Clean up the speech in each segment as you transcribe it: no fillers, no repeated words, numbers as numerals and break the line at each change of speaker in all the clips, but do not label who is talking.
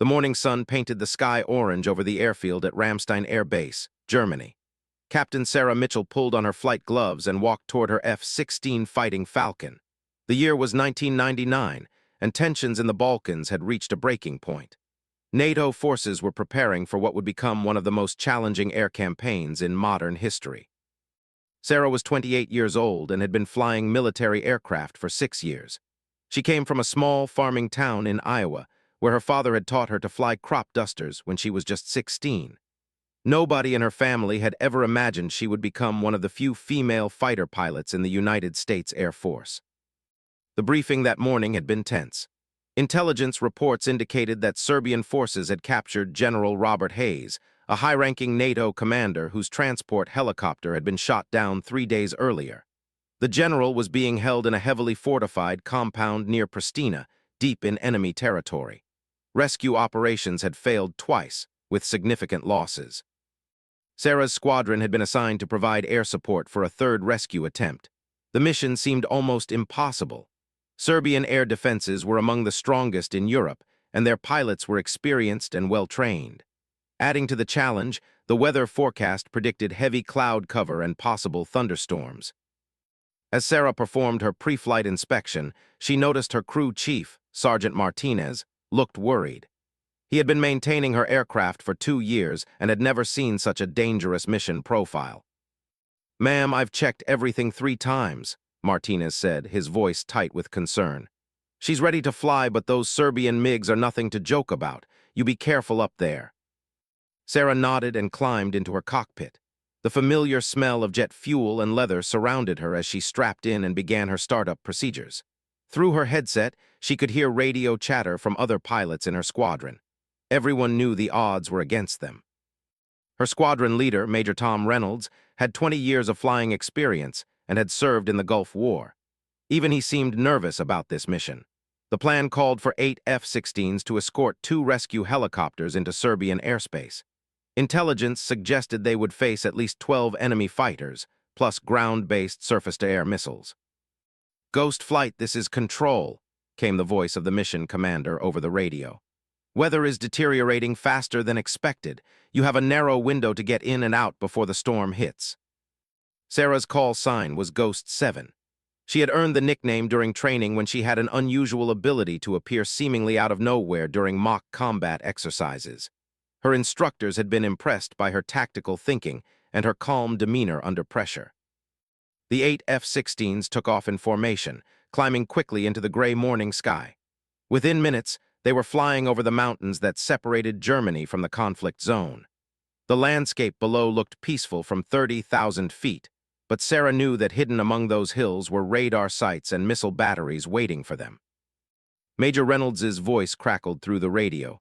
The morning sun painted the sky orange over the airfield at Ramstein Air Base, Germany. Captain Sarah Mitchell pulled on her flight gloves and walked toward her F-16 Fighting Falcon. The year was 1999, and tensions in the Balkans had reached a breaking point. NATO forces were preparing for what would become one of the most challenging air campaigns in modern history. Sarah was 28 years old and had been flying military aircraft for 6 years. She came from a small farming town in Iowa, where her father had taught her to fly crop dusters when she was just 16. Nobody in her family had ever imagined she would become one of the few female fighter pilots in the United States Air Force. The briefing that morning had been tense. Intelligence reports indicated that Serbian forces had captured General Robert Hayes, a high-ranking NATO commander whose transport helicopter had been shot down 3 days earlier. The general was being held in a heavily fortified compound near Pristina, deep in enemy territory. Rescue operations had failed twice, with significant losses. Sarah's squadron had been assigned to provide air support for a third rescue attempt. The mission seemed almost impossible. Serbian air defenses were among the strongest in Europe, and their pilots were experienced and well-trained. Adding to the challenge, the weather forecast predicted heavy cloud cover and possible thunderstorms. As Sarah performed her pre-flight inspection, she noticed her crew chief, Sergeant Martinez, looked worried. He had been maintaining her aircraft for 2 years and had never seen such a dangerous mission profile. "Ma'am, I've checked everything 3 times, Martinez said, his voice tight with concern. "She's ready to fly, but those Serbian MiGs are nothing to joke about. You be careful up there." Sarah nodded and climbed into her cockpit. The familiar smell of jet fuel and leather surrounded her as she strapped in and began her startup procedures. Through her headset, she could hear radio chatter from other pilots in her squadron. Everyone knew the odds were against them. Her squadron leader, Major Tom Reynolds, had 20 years of flying experience and had served in the Gulf War. Even he seemed nervous about this mission. The plan called for 8 F-16s to escort 2 rescue helicopters into Serbian airspace. Intelligence suggested they would face at least 12 enemy fighters, plus ground-based surface-to-air missiles. "Ghost Flight, this is Control," came the voice of the mission commander over the radio. "Weather is deteriorating faster than expected. You have a narrow window to get in and out before the storm hits." Sarah's call sign was Ghost 7. She had earned the nickname during training when she had an unusual ability to appear seemingly out of nowhere during mock combat exercises. Her instructors had been impressed by her tactical thinking and her calm demeanor under pressure. The 8 F-16s took off in formation, climbing quickly into the gray morning sky. Within minutes, they were flying over the mountains that separated Germany from the conflict zone. The landscape below looked peaceful from 30,000 feet, but Sarah knew that hidden among those hills were radar sites and missile batteries waiting for them. Major Reynolds's voice crackled through the radio.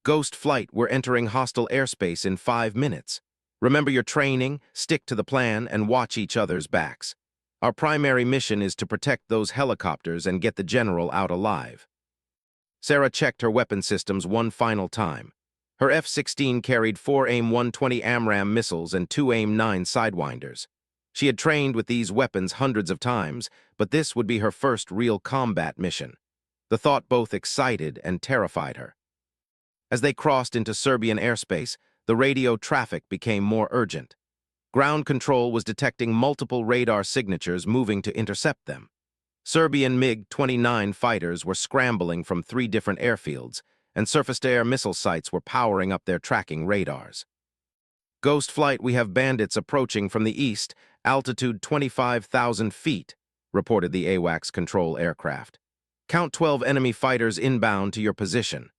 "Ghost Flight, we're entering hostile airspace in 5 minutes. Remember your training, stick to the plan, and watch each other's backs. Our primary mission is to protect those helicopters and get the general out alive." Sarah checked her weapon systems one final time. Her F-16 carried 4 AIM-120 AMRAAM missiles and 2 AIM-9 Sidewinders. She had trained with these weapons hundreds of times, but this would be her first real combat mission. The thought both excited and terrified her. As they crossed into Serbian airspace, the radio traffic became more urgent. Ground control was detecting multiple radar signatures moving to intercept them. Serbian MiG-29 fighters were scrambling from 3 different airfields, and surface-to-air missile sites were powering up their tracking radars. "Ghost Flight, we have bandits approaching from the east, altitude 25,000 feet, reported the AWACS control aircraft. "Count 12 enemy fighters inbound to your position."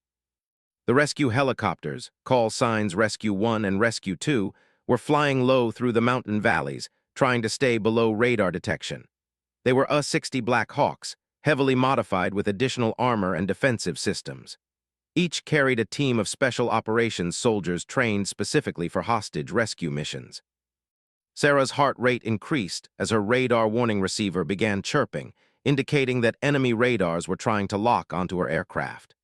The rescue helicopters, call signs Rescue 1 and Rescue 2, were flying low through the mountain valleys, trying to stay below radar detection. They were U-60 Black Hawks, heavily modified with additional armor and defensive systems. Each carried a team of special operations soldiers trained specifically for hostage rescue missions. Sarah's heart rate increased as her radar warning receiver began chirping, indicating that enemy radars were trying to lock onto her aircraft.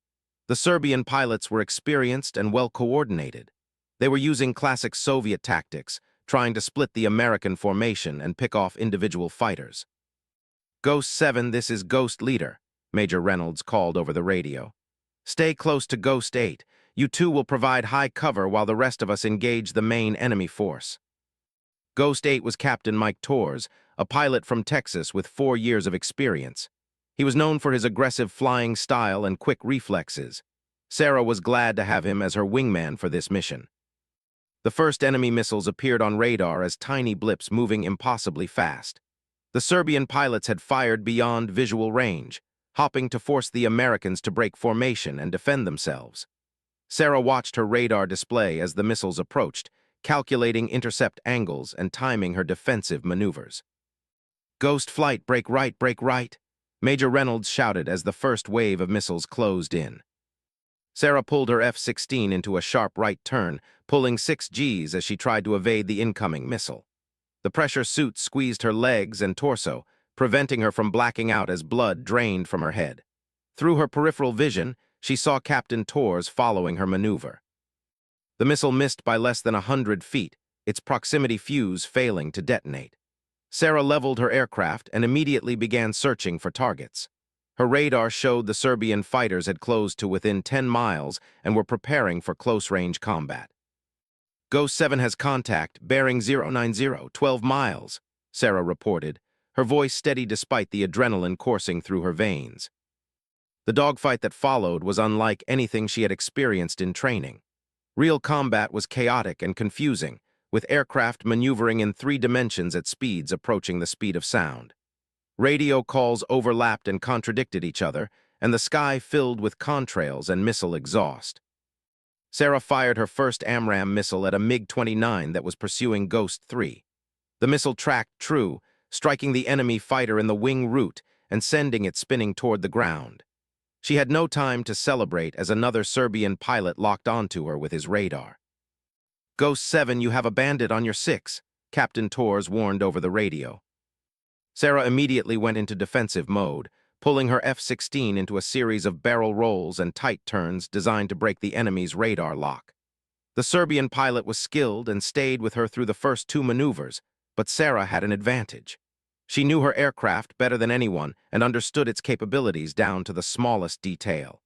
The Serbian pilots were experienced and well-coordinated. They were using classic Soviet tactics, trying to split the American formation and pick off individual fighters. "Ghost 7, this is Ghost Leader," Major Reynolds called over the radio. "Stay close to Ghost 8. You two will provide high cover while the rest of us engage the main enemy force. Ghost 8 was Captain Mike Torres, a pilot from Texas with 4 years of experience. He was known for his aggressive flying style and quick reflexes. Sarah was glad to have him as her wingman for this mission. The first enemy missiles appeared on radar as tiny blips moving impossibly fast. The Serbian pilots had fired beyond visual range, hopping to force the Americans to break formation and defend themselves. Sarah watched her radar display as the missiles approached, calculating intercept angles and timing her defensive maneuvers. "Ghost flight, break right, break right," Major Reynolds shouted as the first wave of missiles closed in. Sarah pulled her F-16 into a sharp right turn, pulling 6 Gs as she tried to evade the incoming missile. The pressure suit squeezed her legs and torso, preventing her from blacking out as blood drained from her head. Through her peripheral vision, she saw Captain Torres following her maneuver. The missile missed by less than 100 feet, its proximity fuse failing to detonate. Sarah leveled her aircraft and immediately began searching for targets. Her radar showed the Serbian fighters had closed to within 10 miles and were preparing for close-range combat. "Ghost 7 has contact, bearing 090, 12 miles, Sarah reported, her voice steady despite the adrenaline coursing through her veins. The dogfight that followed was unlike anything she had experienced in training. Real combat was chaotic and confusing, with aircraft maneuvering in 3 dimensions at speeds approaching the speed of sound. Radio calls overlapped and contradicted each other, and the sky filled with contrails and missile exhaust. Sarah fired her first AMRAAM missile at a MiG-29 that was pursuing Ghost 3. The missile tracked true, striking the enemy fighter in the wing root and sending it spinning toward the ground. She had no time to celebrate as another Serbian pilot locked onto her with his radar. "Ghost 7, you have a bandit on your 6, Captain Torres warned over the radio. Sarah immediately went into defensive mode, pulling her F-16 into a series of barrel rolls and tight turns designed to break the enemy's radar lock. The Serbian pilot was skilled and stayed with her through the first 2 maneuvers, but Sarah had an advantage. She knew her aircraft better than anyone and understood its capabilities down to the smallest detail.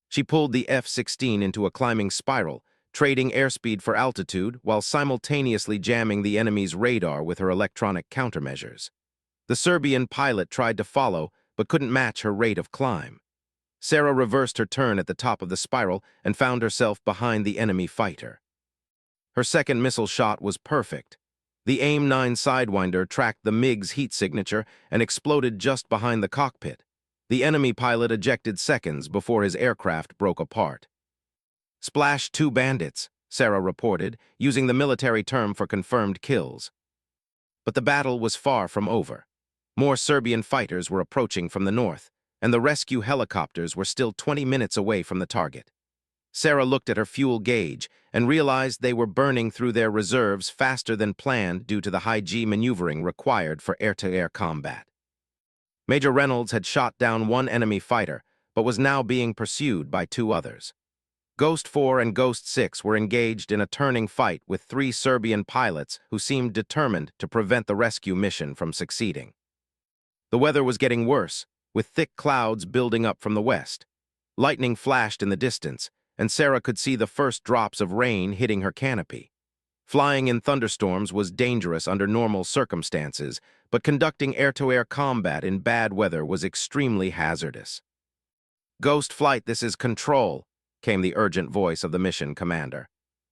She pulled the F-16 into a climbing spiral, trading airspeed for altitude while simultaneously jamming the enemy's radar with her electronic countermeasures. The Serbian pilot tried to follow, but couldn't match her rate of climb. Sarah reversed her turn at the top of the spiral and found herself behind the enemy fighter. Her second missile shot was perfect. The AIM-9 Sidewinder tracked the MiG's heat signature and exploded just behind the cockpit. The enemy pilot ejected seconds before his aircraft broke apart. "Splash 2 bandits," Sarah reported, using the military term for confirmed kills. But the battle was far from over. More Serbian fighters were approaching from the north, and the rescue helicopters were still 20 minutes away from the target. Sarah looked at her fuel gauge and realized they were burning through their reserves faster than planned due to the high-G maneuvering required for air-to-air combat. Major Reynolds had shot down 1 enemy fighter, but was now being pursued by 2 others. Ghost 4 and Ghost 6 were engaged in a turning fight with 3 Serbian pilots who seemed determined to prevent the rescue mission from succeeding. The weather was getting worse, with thick clouds building up from the west. Lightning flashed in the distance, and Sarah could see the first drops of rain hitting her canopy. Flying in thunderstorms was dangerous under normal circumstances, but conducting air-to-air combat in bad weather was extremely hazardous. "Ghost Flight, this is Control," came the urgent voice of the mission commander.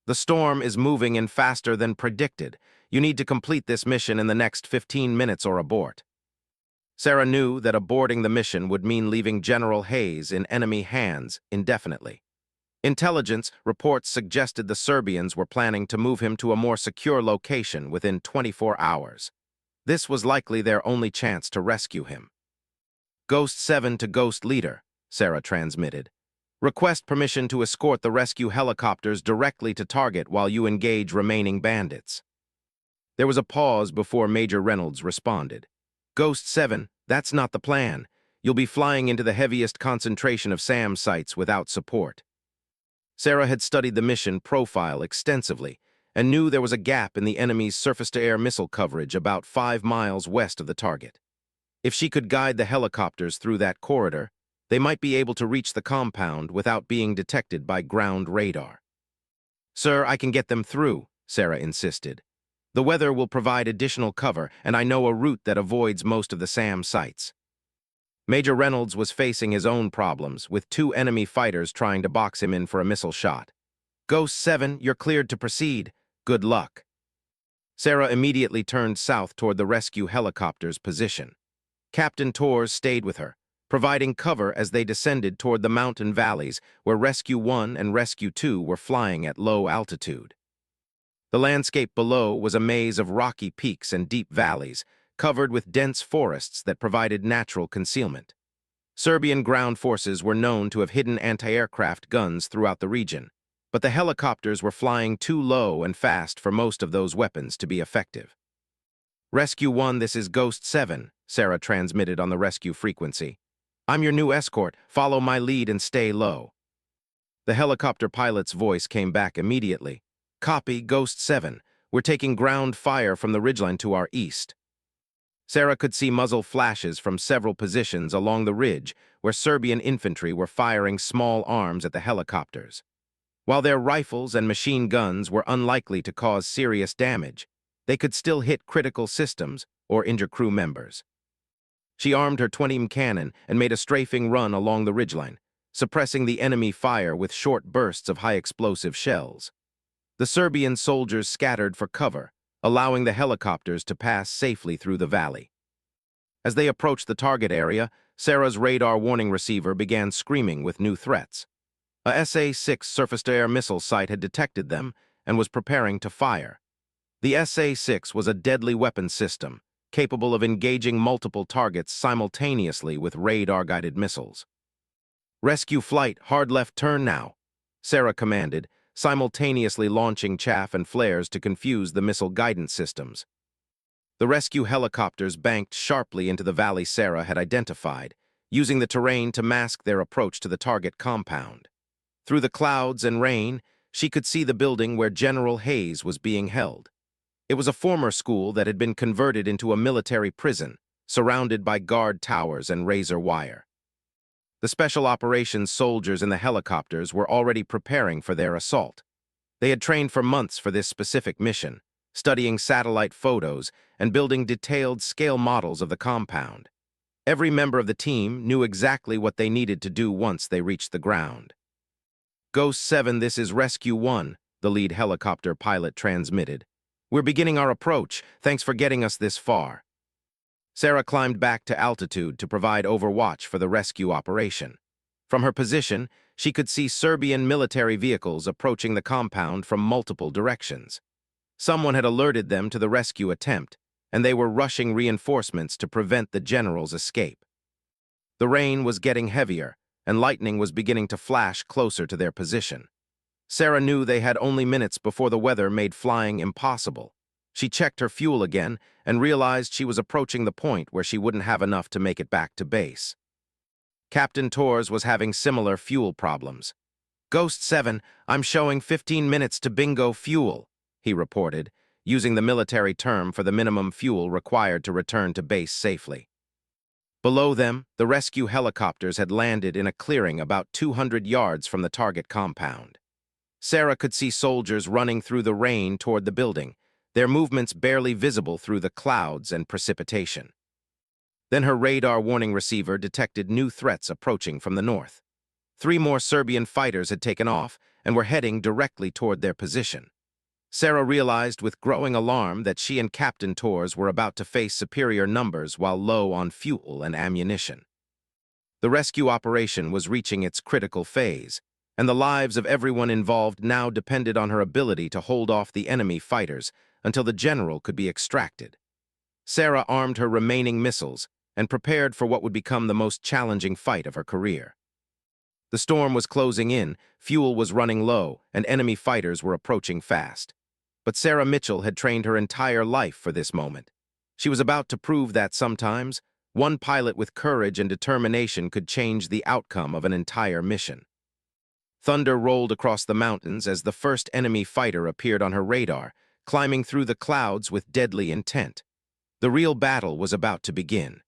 "The storm is moving in faster than predicted. You need to complete this mission in the next 15 minutes or abort." Sarah knew that aborting the mission would mean leaving General Hayes in enemy hands indefinitely. Intelligence reports suggested the Serbians were planning to move him to a more secure location within 24 hours. This was likely their only chance to rescue him. "Ghost 7 to Ghost Leader," Sarah transmitted. "Request permission to escort the rescue helicopters directly to target while you engage remaining bandits." There was a pause before Major Reynolds responded. "Ghost 7, that's not the plan. You'll be flying into the heaviest concentration of SAM sites without support." Sarah had studied the mission profile extensively and knew there was a gap in the enemy's surface-to-air missile coverage about 5 miles west of the target. If she could guide the helicopters through that corridor, They might be able to reach the compound without being detected by ground radar. "Sir, I can get them through," Sarah insisted. "The weather will provide additional cover, and I know a route that avoids most of the SAM sites." Major Reynolds was facing his own problems, with two enemy fighters trying to box him in for a missile shot. "Ghost 7, you're cleared to proceed. Good luck." Sarah immediately turned south toward the rescue helicopter's position. Captain Torres stayed with her, providing cover as they descended toward the mountain valleys where Rescue 1 and Rescue 2 were flying at low altitude. The landscape below was a maze of rocky peaks and deep valleys, covered with dense forests that provided natural concealment. Serbian ground forces were known to have hidden anti-aircraft guns throughout the region, but the helicopters were flying too low and fast for most of those weapons to be effective. "Rescue 1, this is Ghost 7, Sarah transmitted on the rescue frequency. "I'm your new escort. Follow my lead and stay low." The helicopter pilot's voice came back immediately. "Copy, Ghost 7. We're taking ground fire from the ridgeline to our east." Sarah could see muzzle flashes from several positions along the ridge where Serbian infantry were firing small arms at the helicopters. While their rifles and machine guns were unlikely to cause serious damage, they could still hit critical systems or injure crew members. She armed her 20mm cannon and made a strafing run along the ridgeline, suppressing the enemy fire with short bursts of high-explosive shells. The Serbian soldiers scattered for cover, allowing the helicopters to pass safely through the valley. As they approached the target area, Sarah's radar warning receiver began screaming with new threats. A SA-6 surface-to-air missile site had detected them and was preparing to fire. The SA-6 was a deadly weapon system, capable of engaging multiple targets simultaneously with radar-guided missiles. "Rescue flight, hard left turn now," Sarah commanded, simultaneously launching chaff and flares to confuse the missile guidance systems. The rescue helicopters banked sharply into the valley Sarah had identified, using the terrain to mask their approach to the target compound. Through the clouds and rain, she could see the building where General Hayes was being held. It was a former school that had been converted into a military prison, surrounded by guard towers and razor wire. The special operations soldiers in the helicopters were already preparing for their assault. They had trained for months for this specific mission, studying satellite photos and building detailed scale models of the compound. Every member of the team knew exactly what they needed to do once they reached the ground. "Ghost 7, this is Rescue 1, the lead helicopter pilot transmitted. "We're beginning our approach. Thanks for getting us this far." Sarah climbed back to altitude to provide overwatch for the rescue operation. From her position, she could see Serbian military vehicles approaching the compound from multiple directions. Someone had alerted them to the rescue attempt, and they were rushing reinforcements to prevent the general's escape. The rain was getting heavier, and lightning was beginning to flash closer to their position. Sarah knew they had only minutes before the weather made flying impossible. She checked her fuel again and realized she was approaching the point where she wouldn't have enough to make it back to base. Captain Torres was having similar fuel problems. "Ghost 7, I'm showing 15 minutes to bingo fuel," he reported, using the military term for the minimum fuel required to return to base safely. Below them, the rescue helicopters had landed in a clearing about 200 yards from the target compound. Sarah could see soldiers running through the rain toward the building, their movements barely visible through the clouds and precipitation. Then her radar warning receiver detected new threats approaching from the north. 3 more Serbian fighters had taken off and were heading directly toward their position. Sarah realized with growing alarm that she and Captain Torres were about to face superior numbers while low on fuel and ammunition. The rescue operation was reaching its critical phase, and the lives of everyone involved now depended on her ability to hold off the enemy fighters until the general could be extracted. Sarah armed her remaining missiles and prepared for what would become the most challenging fight of her career. The storm was closing in, fuel was running low, and enemy fighters were approaching fast. But Sarah Mitchell had trained her entire life for this moment. She was about to prove that sometimes, one pilot with courage and determination could change the outcome of an entire mission. Thunder rolled across the mountains as the first enemy fighter appeared on her radar, climbing through the clouds with deadly intent. The real battle was about to begin.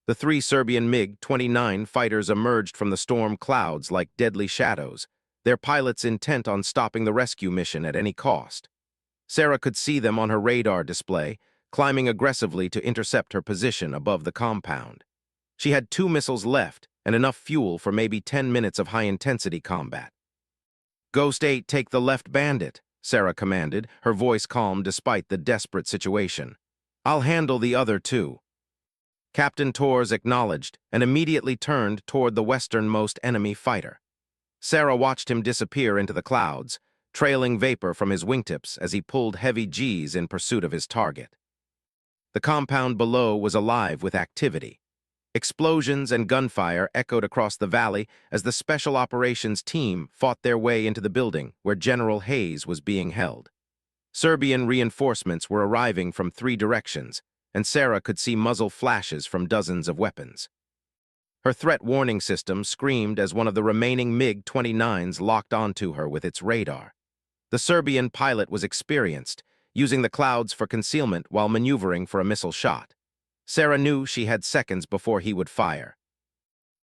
The three Serbian MiG-29 fighters emerged from the storm clouds like deadly shadows, their pilots intent on stopping the rescue mission at any cost. Sarah could see them on her radar display, climbing aggressively to intercept her position above the compound. She had 2 missiles left and enough fuel for maybe 10 minutes of high-intensity combat. "Ghost 8, take the left bandit," Sarah commanded, her voice calm despite the desperate situation. "I'll handle the other 2. Captain Torres acknowledged and immediately turned toward the westernmost enemy fighter. Sarah watched him disappear into the clouds, trailing vapor from his wingtips as he pulled heavy Gs in pursuit of his target. The compound below was alive with activity. Explosions and gunfire echoed across the valley as the Special Operations team fought their way into the building where General Hayes was being held. Serbian reinforcements were arriving from 3 directions, and Sarah could see muzzle flashes from dozens of weapons. Her threat warning system screamed as one of the remaining MiG-29s locked onto her with its radar. The Serbian pilot was experienced, using the clouds for concealment while maneuvering for a missile shot. Sarah knew she had seconds before he would fire.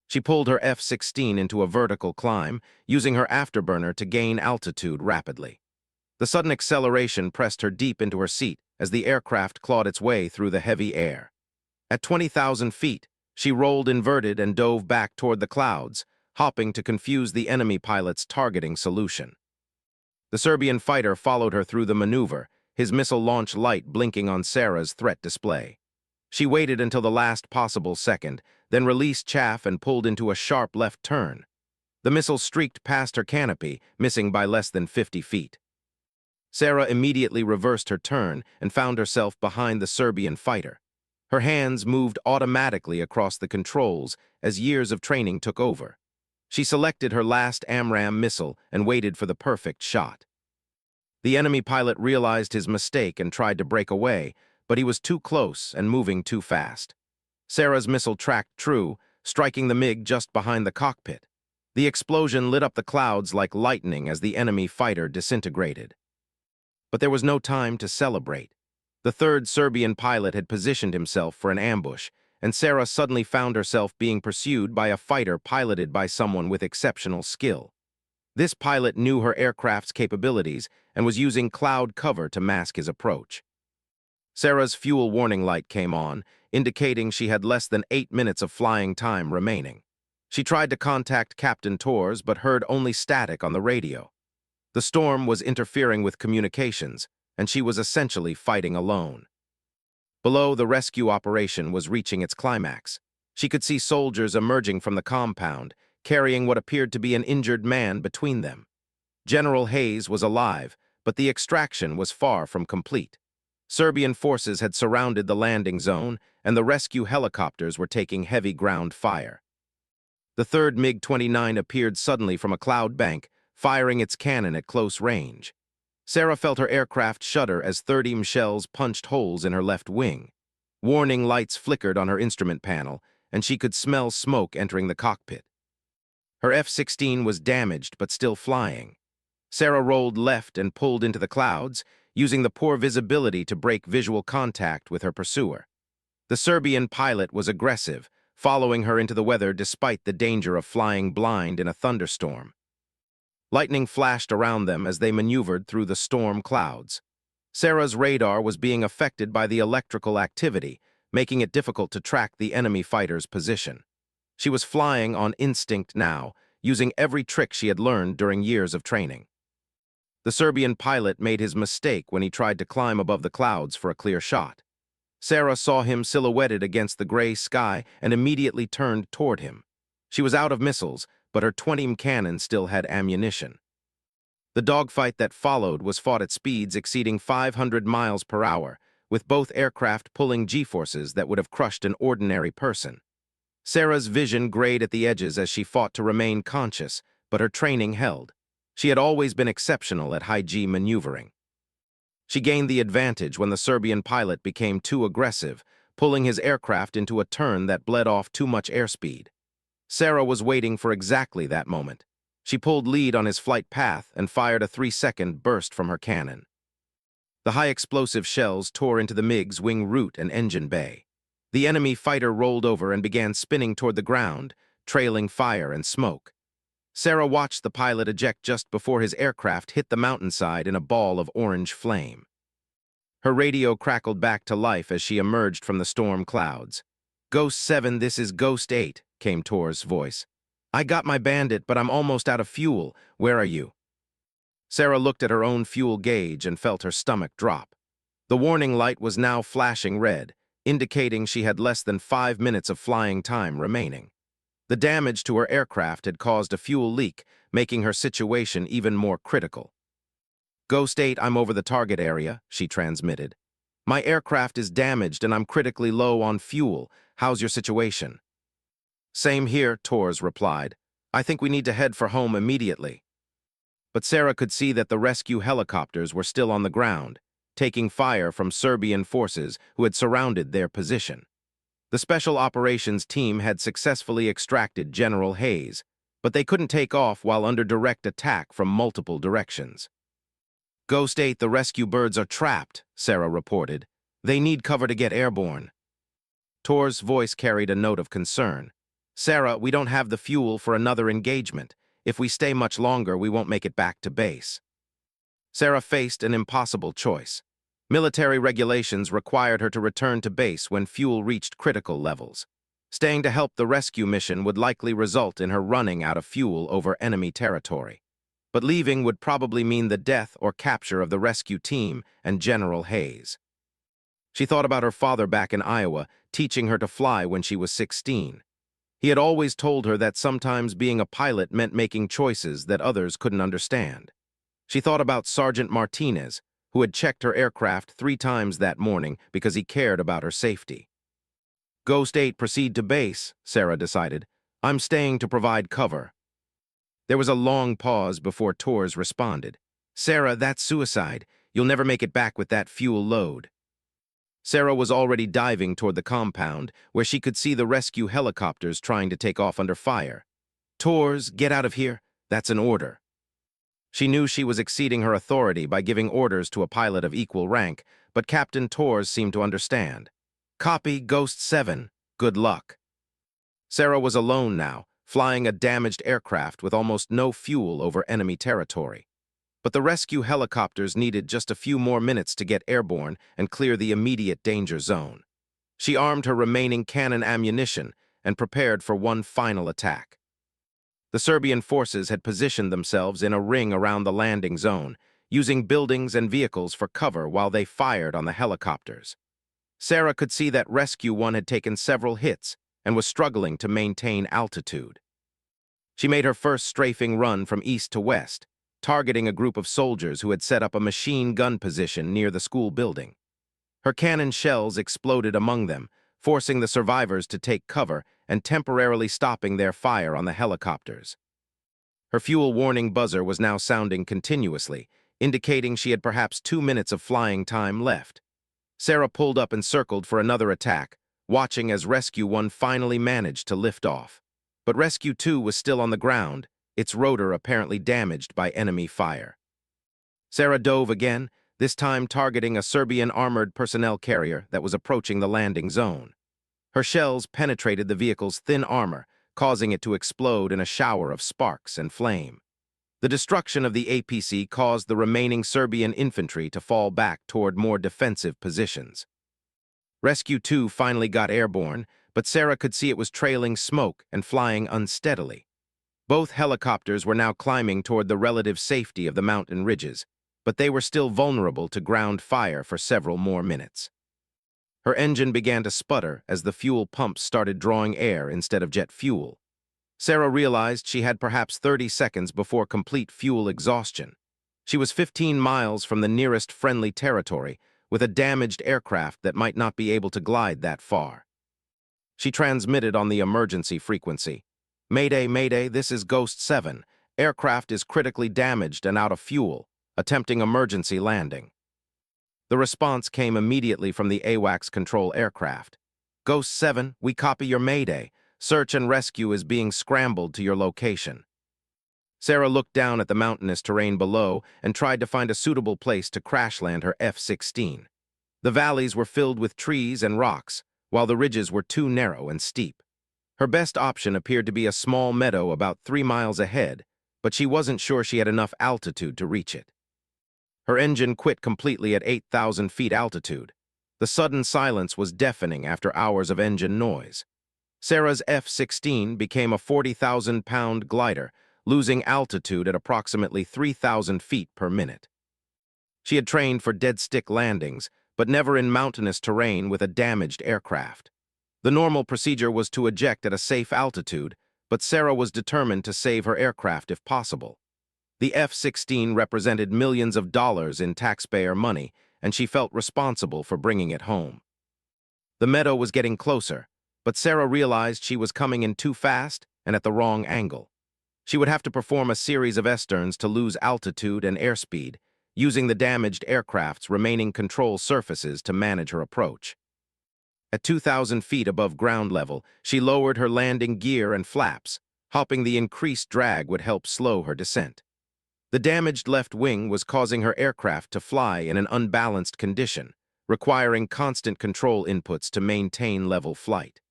She pulled her F-16 into a vertical climb, using her afterburner to gain altitude rapidly. The sudden acceleration pressed her deep into her seat as the aircraft clawed its way through the heavy air. At 20,000 feet, she rolled inverted and dove back toward the clouds, hopping to confuse the enemy pilot's targeting solution. The Serbian fighter followed her through the maneuver, his missile launch light blinking on Sarah's threat display. She waited until the last possible second, then released chaff and pulled into a sharp left turn. The missile streaked past her canopy, missing by less than 50 feet. Sarah immediately reversed her turn and found herself behind the Serbian fighter. Her hands moved automatically across the controls as years of training took over. She selected her last AMRAAM missile and waited for the perfect shot. The enemy pilot realized his mistake and tried to break away, but he was too close and moving too fast. Sarah's missile tracked true, striking the MiG just behind the cockpit. The explosion lit up the clouds like lightning as the enemy fighter disintegrated. But there was no time to celebrate. The third Serbian pilot had positioned himself for an ambush, and Sarah suddenly found herself being pursued by a fighter piloted by someone with exceptional skill. This pilot knew her aircraft's capabilities and was using cloud cover to mask his approach. Sarah's fuel warning light came on, indicating she had less than 8 minutes of flying time remaining. She tried to contact Captain Torres but heard only static on the radio. The storm was interfering with communications, and she was essentially fighting alone. Below, the rescue operation was reaching its climax. She could see soldiers emerging from the compound, carrying what appeared to be an injured man between them. General Hayes was alive, but the extraction was far from complete. Serbian forces had surrounded the landing zone, and the rescue helicopters were taking heavy ground fire. The third MiG-29 appeared suddenly from a cloud bank, firing its cannon at close range. Sarah felt her aircraft shudder as 30 shells punched holes in her left wing. Warning lights flickered on her instrument panel, and she could smell smoke entering the cockpit. Her F-16 was damaged but still flying. Sarah rolled left and pulled into the clouds, using the poor visibility to break visual contact with her pursuer. The Serbian pilot was aggressive, following her into the weather despite the danger of flying blind in a thunderstorm. Lightning flashed around them as they maneuvered through the storm clouds. Sarah's radar was being affected by the electrical activity, making it difficult to track the enemy fighter's position. She was flying on instinct now, using every trick she had learned during years of training. The Serbian pilot made his mistake when he tried to climb above the clouds for a clear shot. Sarah saw him silhouetted against the gray sky and immediately turned toward him. She was out of missiles, but her 20 cannon still had ammunition. The dogfight that followed was fought at speeds exceeding 500 miles per hour, with both aircraft pulling G-forces that would have crushed an ordinary person. Sarah's vision grayed at the edges as she fought to remain conscious, but her training held. She had always been exceptional at high-G maneuvering. She gained the advantage when the Serbian pilot became too aggressive, pulling his aircraft into a turn that bled off too much airspeed. Sarah was waiting for exactly that moment. She pulled lead on his flight path and fired a 3-second burst from her cannon. The high-explosive shells tore into the MiG's wing root and engine bay. The enemy fighter rolled over and began spinning toward the ground, trailing fire and smoke. Sarah watched the pilot eject just before his aircraft hit the mountainside in a ball of orange flame. Her radio crackled back to life as she emerged from the storm clouds. "Ghost 7, this is Ghost 8, came Tor's voice. "I got my bandit, but I'm almost out of fuel. Where are you?" Sarah looked at her own fuel gauge and felt her stomach drop. The warning light was now flashing red, indicating she had less than 5 minutes of flying time remaining. The damage to her aircraft had caused a fuel leak, making her situation even more critical. "Ghost 8, I'm over the target area," she transmitted. "My aircraft is damaged and I'm critically low on fuel. How's your situation?" "Same here," Tors replied. "I think we need to head for home immediately." But Sarah could see that the rescue helicopters were still on the ground, taking fire from Serbian forces who had surrounded their position. The Special Operations Team had successfully extracted General Hayes, but they couldn't take off while under direct attack from multiple directions. "Ghost 8, the rescue birds are trapped," Sarah reported. "They need cover to get airborne." Tor's voice carried a note of concern. "Sarah, we don't have the fuel for another engagement. If we stay much longer, we won't make it back to base." Sarah faced an impossible choice. Military regulations required her to return to base when fuel reached critical levels. Staying to help the rescue mission would likely result in her running out of fuel over enemy territory. But leaving would probably mean the death or capture of the rescue team and General Hayes. She thought about her father back in Iowa, teaching her to fly when she was 16. He had always told her that sometimes being a pilot meant making choices that others couldn't understand. She thought about Sergeant Martinez, who had checked her aircraft 3 times that morning because he cared about her safety. "Ghost 8, proceed to base," Sarah decided. "I'm staying to provide cover." There was a long pause before Tors responded. "Sarah, that's suicide. You'll never make it back with that fuel load." Sarah was already diving toward the compound, where she could see the rescue helicopters trying to take off under fire. "Tors, get out of here. That's an order." She knew she was exceeding her authority by giving orders to a pilot of equal rank, but Captain Tors seemed to understand. "Copy, Ghost 7. Good luck." Sarah was alone now, flying a damaged aircraft with almost no fuel over enemy territory. But the rescue helicopters needed just a few more minutes to get airborne and clear the immediate danger zone. She armed her remaining cannon ammunition and prepared for one final attack. The Serbian forces had positioned themselves in a ring around the landing zone, using buildings and vehicles for cover while they fired on the helicopters. Sarah could see that Rescue 1 had taken several hits and was struggling to maintain altitude. She made her first strafing run from east to west, targeting a group of soldiers who had set up a machine gun position near the school building. Her cannon shells exploded among them, forcing the survivors to take cover and temporarily stopping their fire on the helicopters. Her fuel warning buzzer was now sounding continuously, indicating she had perhaps 2 minutes of flying time left. Sarah pulled up and circled for another attack, watching as Rescue 1 finally managed to lift off. But Rescue 2 was still on the ground, its rotor apparently damaged by enemy fire. Sarah dove again, this time targeting a Serbian armored personnel carrier that was approaching the landing zone. Her shells penetrated the vehicle's thin armor, causing it to explode in a shower of sparks and flame. The destruction of the APC caused the remaining Serbian infantry to fall back toward more defensive positions. Rescue 2 finally got airborne, but Sarah could see it was trailing smoke and flying unsteadily. Both helicopters were now climbing toward the relative safety of the mountain ridges, but they were still vulnerable to ground fire for several more minutes. Her engine began to sputter as the fuel pumps started drawing air instead of jet fuel. Sarah realized she had perhaps 30 seconds before complete fuel exhaustion. She was 15 miles from the nearest friendly territory, with a damaged aircraft that might not be able to glide that far. She transmitted on the emergency frequency. "Mayday, Mayday, this is Ghost 7. Aircraft is critically damaged and out of fuel, attempting emergency landing." The response came immediately from the AWACS control aircraft. "Ghost 7, we copy your Mayday. Search and rescue is being scrambled to your location." Sarah looked down at the mountainous terrain below and tried to find a suitable place to crash land her F-16. The valleys were filled with trees and rocks, while the ridges were too narrow and steep. Her best option appeared to be a small meadow about 3 miles ahead, but she wasn't sure she had enough altitude to reach it. Her engine quit completely at 8,000 feet altitude. The sudden silence was deafening after hours of engine noise. Sarah's F-16 became a 40,000-pound glider, losing altitude at approximately 3,000 feet per minute. She had trained for dead-stick landings, but never in mountainous terrain with a damaged aircraft. The normal procedure was to eject at a safe altitude, but Sarah was determined to save her aircraft if possible. The F-16 represented millions of dollars in taxpayer money, and she felt responsible for bringing it home. The meadow was getting closer, but Sarah realized she was coming in too fast and at the wrong angle. She would have to perform a series of S-turns to lose altitude and airspeed, using the damaged aircraft's remaining control surfaces to manage her approach. At 2,000 feet above ground level, she lowered her landing gear and flaps, hoping the increased drag would help slow her descent. The damaged left wing was causing her aircraft to fly in an unbalanced condition, requiring constant control inputs to maintain level flight.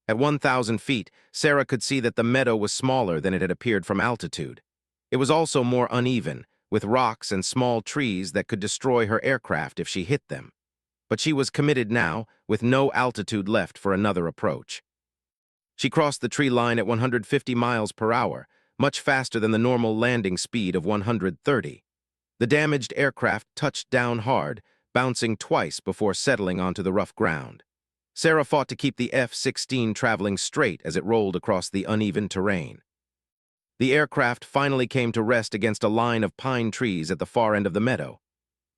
At 1,000 feet, Sarah could see that the meadow was smaller than it had appeared from altitude. It was also more uneven, with rocks and small trees that could destroy her aircraft if she hit them. But she was committed now, with no altitude left for another approach. She crossed the tree line at 150 miles per hour, much faster than the normal landing speed of 130. The damaged aircraft touched down hard, bouncing twice before settling onto the rough ground. Sarah fought to keep the F-16 traveling straight as it rolled across the uneven terrain. The aircraft finally came to rest against a line of pine trees at the far end of the meadow.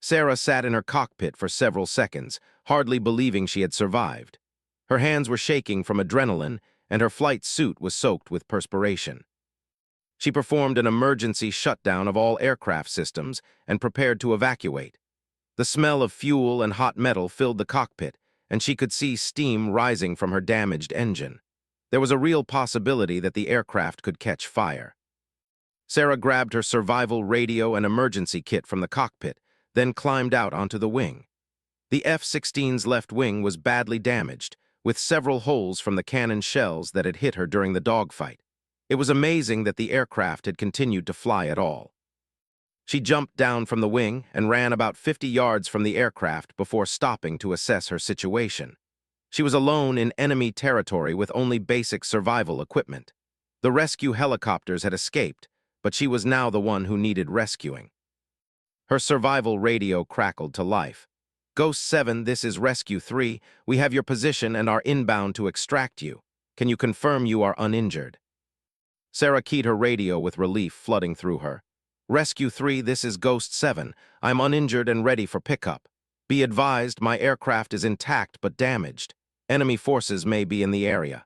Sarah sat in her cockpit for several seconds, hardly believing she had survived. Her hands were shaking from adrenaline, and her flight suit was soaked with perspiration. She performed an emergency shutdown of all aircraft systems and prepared to evacuate. The smell of fuel and hot metal filled the cockpit, and she could see steam rising from her damaged engine. There was a real possibility that the aircraft could catch fire. Sarah grabbed her survival radio and emergency kit from the cockpit, then climbed out onto the wing. The F-16's left wing was badly damaged, with several holes from the cannon shells that had hit her during the dogfight. It was amazing that the aircraft had continued to fly at all. She jumped down from the wing and ran about 50 yards from the aircraft before stopping to assess her situation. She was alone in enemy territory with only basic survival equipment. The rescue helicopters had escaped, but she was now the one who needed rescuing. Her survival radio crackled to life. "Ghost 7, this is Rescue 3. We have your position and are inbound to extract you. Can you confirm you are uninjured?" Sarah keyed her radio with relief flooding through her. "Rescue 3, this is Ghost 7. I'm uninjured and ready for pickup. Be advised, my aircraft is intact but damaged. Enemy forces may be in the area."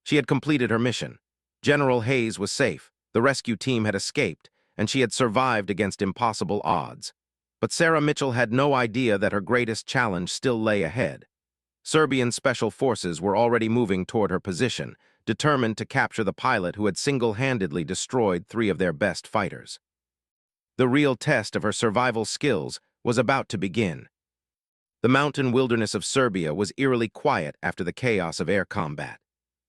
She had completed her mission. General Hayes was safe, the rescue team had escaped, and she had survived against impossible odds. But Sarah Mitchell had no idea that her greatest challenge still lay ahead. Serbian special forces were already moving toward her position, determined to capture the pilot who had single-handedly destroyed 3 of their best fighters. The real test of her survival skills was about to begin. The mountain wilderness of Serbia was eerily quiet after the chaos of air combat.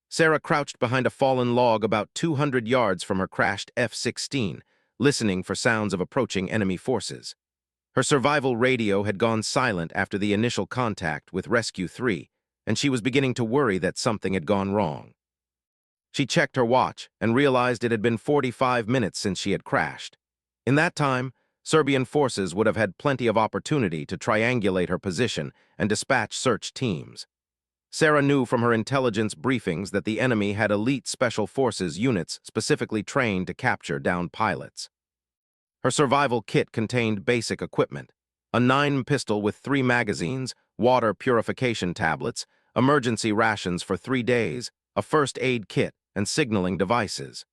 Sarah crouched behind a fallen log about 200 yards from her crashed F-16, listening for sounds of approaching enemy forces. Her survival radio had gone silent after the initial contact with Rescue 3, and she was beginning to worry that something had gone wrong. She checked her watch and realized it had been 45 minutes since she had crashed. In that time, Serbian forces would have had plenty of opportunity to triangulate her position and dispatch search teams. Sarah knew from her intelligence briefings that the enemy had elite special forces units specifically trained to capture downed pilots. Her survival kit contained basic equipment: a 9 pistol with 3 magazines, water purification tablets, emergency rations for 3 days, a first aid kit, and signaling devices.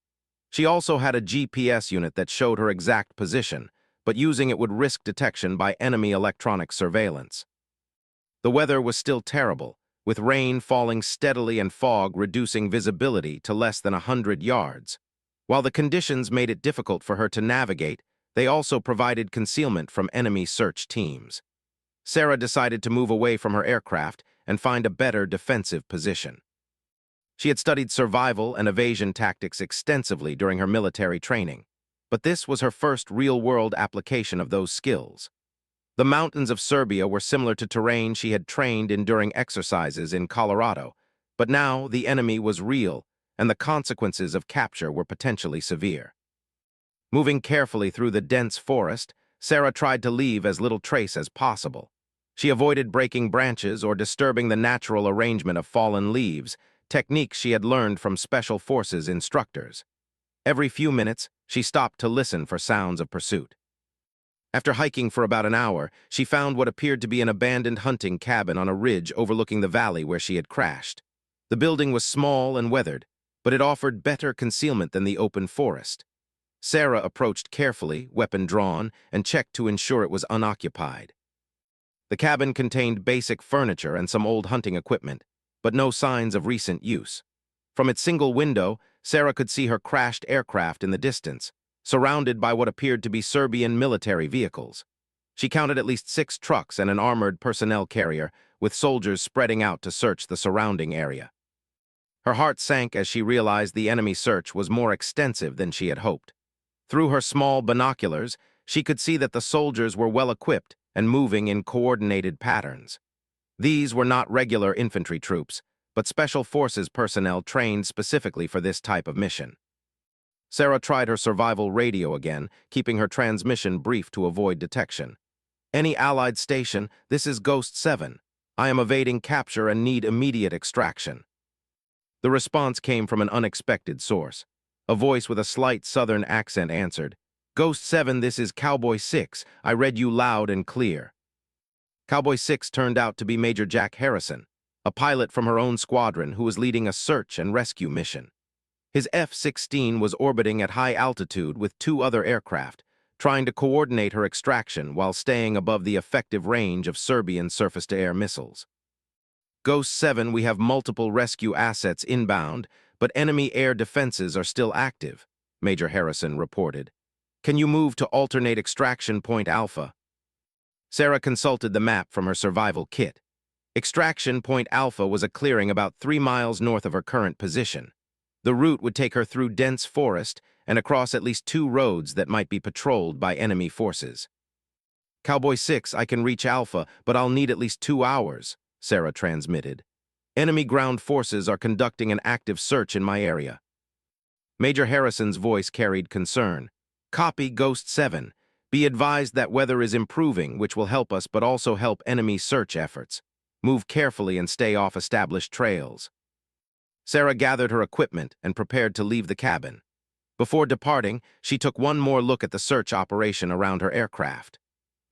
She also had a GPS unit that showed her exact position, but using it would risk detection by enemy electronic surveillance. The weather was still terrible, with rain falling steadily and fog reducing visibility to less than 100 yards. While the conditions made it difficult for her to navigate, they also provided concealment from enemy search teams. Sarah decided to move away from her aircraft and find a better defensive position. She had studied survival and evasion tactics extensively during her military training, but this was her first real-world application of those skills. The mountains of Serbia were similar to terrain she had trained in during exercises in Colorado, but now the enemy was real, and the consequences of capture were potentially severe. Moving carefully through the dense forest, Sarah tried to leave as little trace as possible. She avoided breaking branches or disturbing the natural arrangement of fallen leaves, techniques she had learned from Special Forces instructors. Every few minutes, she stopped to listen for sounds of pursuit. After hiking for about an hour, she found what appeared to be an abandoned hunting cabin on a ridge overlooking the valley where she had crashed. The building was small and weathered, but it offered better concealment than the open forest. Sarah approached carefully, weapon drawn, and checked to ensure it was unoccupied. The cabin contained basic furniture and some old hunting equipment, but no signs of recent use. From its single window, Sarah could see her crashed aircraft in the distance, surrounded by what appeared to be Serbian military vehicles. She counted at least 6 trucks and an armored personnel carrier, with soldiers spreading out to search the surrounding area. Her heart sank as she realized the enemy search was more extensive than she had hoped. Through her small binoculars, she could see that the soldiers were well-equipped and moving in coordinated patterns. These were not regular infantry troops, but Special Forces personnel trained specifically for this type of mission. Sarah tried her survival radio again, keeping her transmission brief to avoid detection. "Any Allied station, this is Ghost 7. I am evading capture and need immediate extraction." The response came from an unexpected source. A voice with a slight southern accent answered, "Ghost 7, this is Cowboy 6. I read you loud and clear." Cowboy 6 turned out to be Major Jack Harrison, a pilot from her own squadron who was leading a search and rescue mission. His F-16 was orbiting at high altitude with 2 other aircraft, trying to coordinate her extraction while staying above the effective range of Serbian surface-to-air missiles. "Ghost 7, we have multiple rescue assets inbound, but enemy air defenses are still active," Major Harrison reported. "Can you move to alternate extraction point Alpha?" Sarah consulted the map from her survival kit. Extraction point Alpha was a clearing about 3 miles north of her current position. The route would take her through dense forest and across at least 2 roads that might be patrolled by enemy forces. "Cowboy 6, I can reach Alpha, but I'll need at least 2 hours, Sarah transmitted. "Enemy ground forces are conducting an active search in my area." Major Harrison's voice carried concern. "Copy, Ghost 7. Be advised that weather is improving, which will help us but also help enemy search efforts. Move carefully and stay off established trails." Sarah gathered her equipment and prepared to leave the cabin. Before departing, she took one more look at the search operation around her aircraft.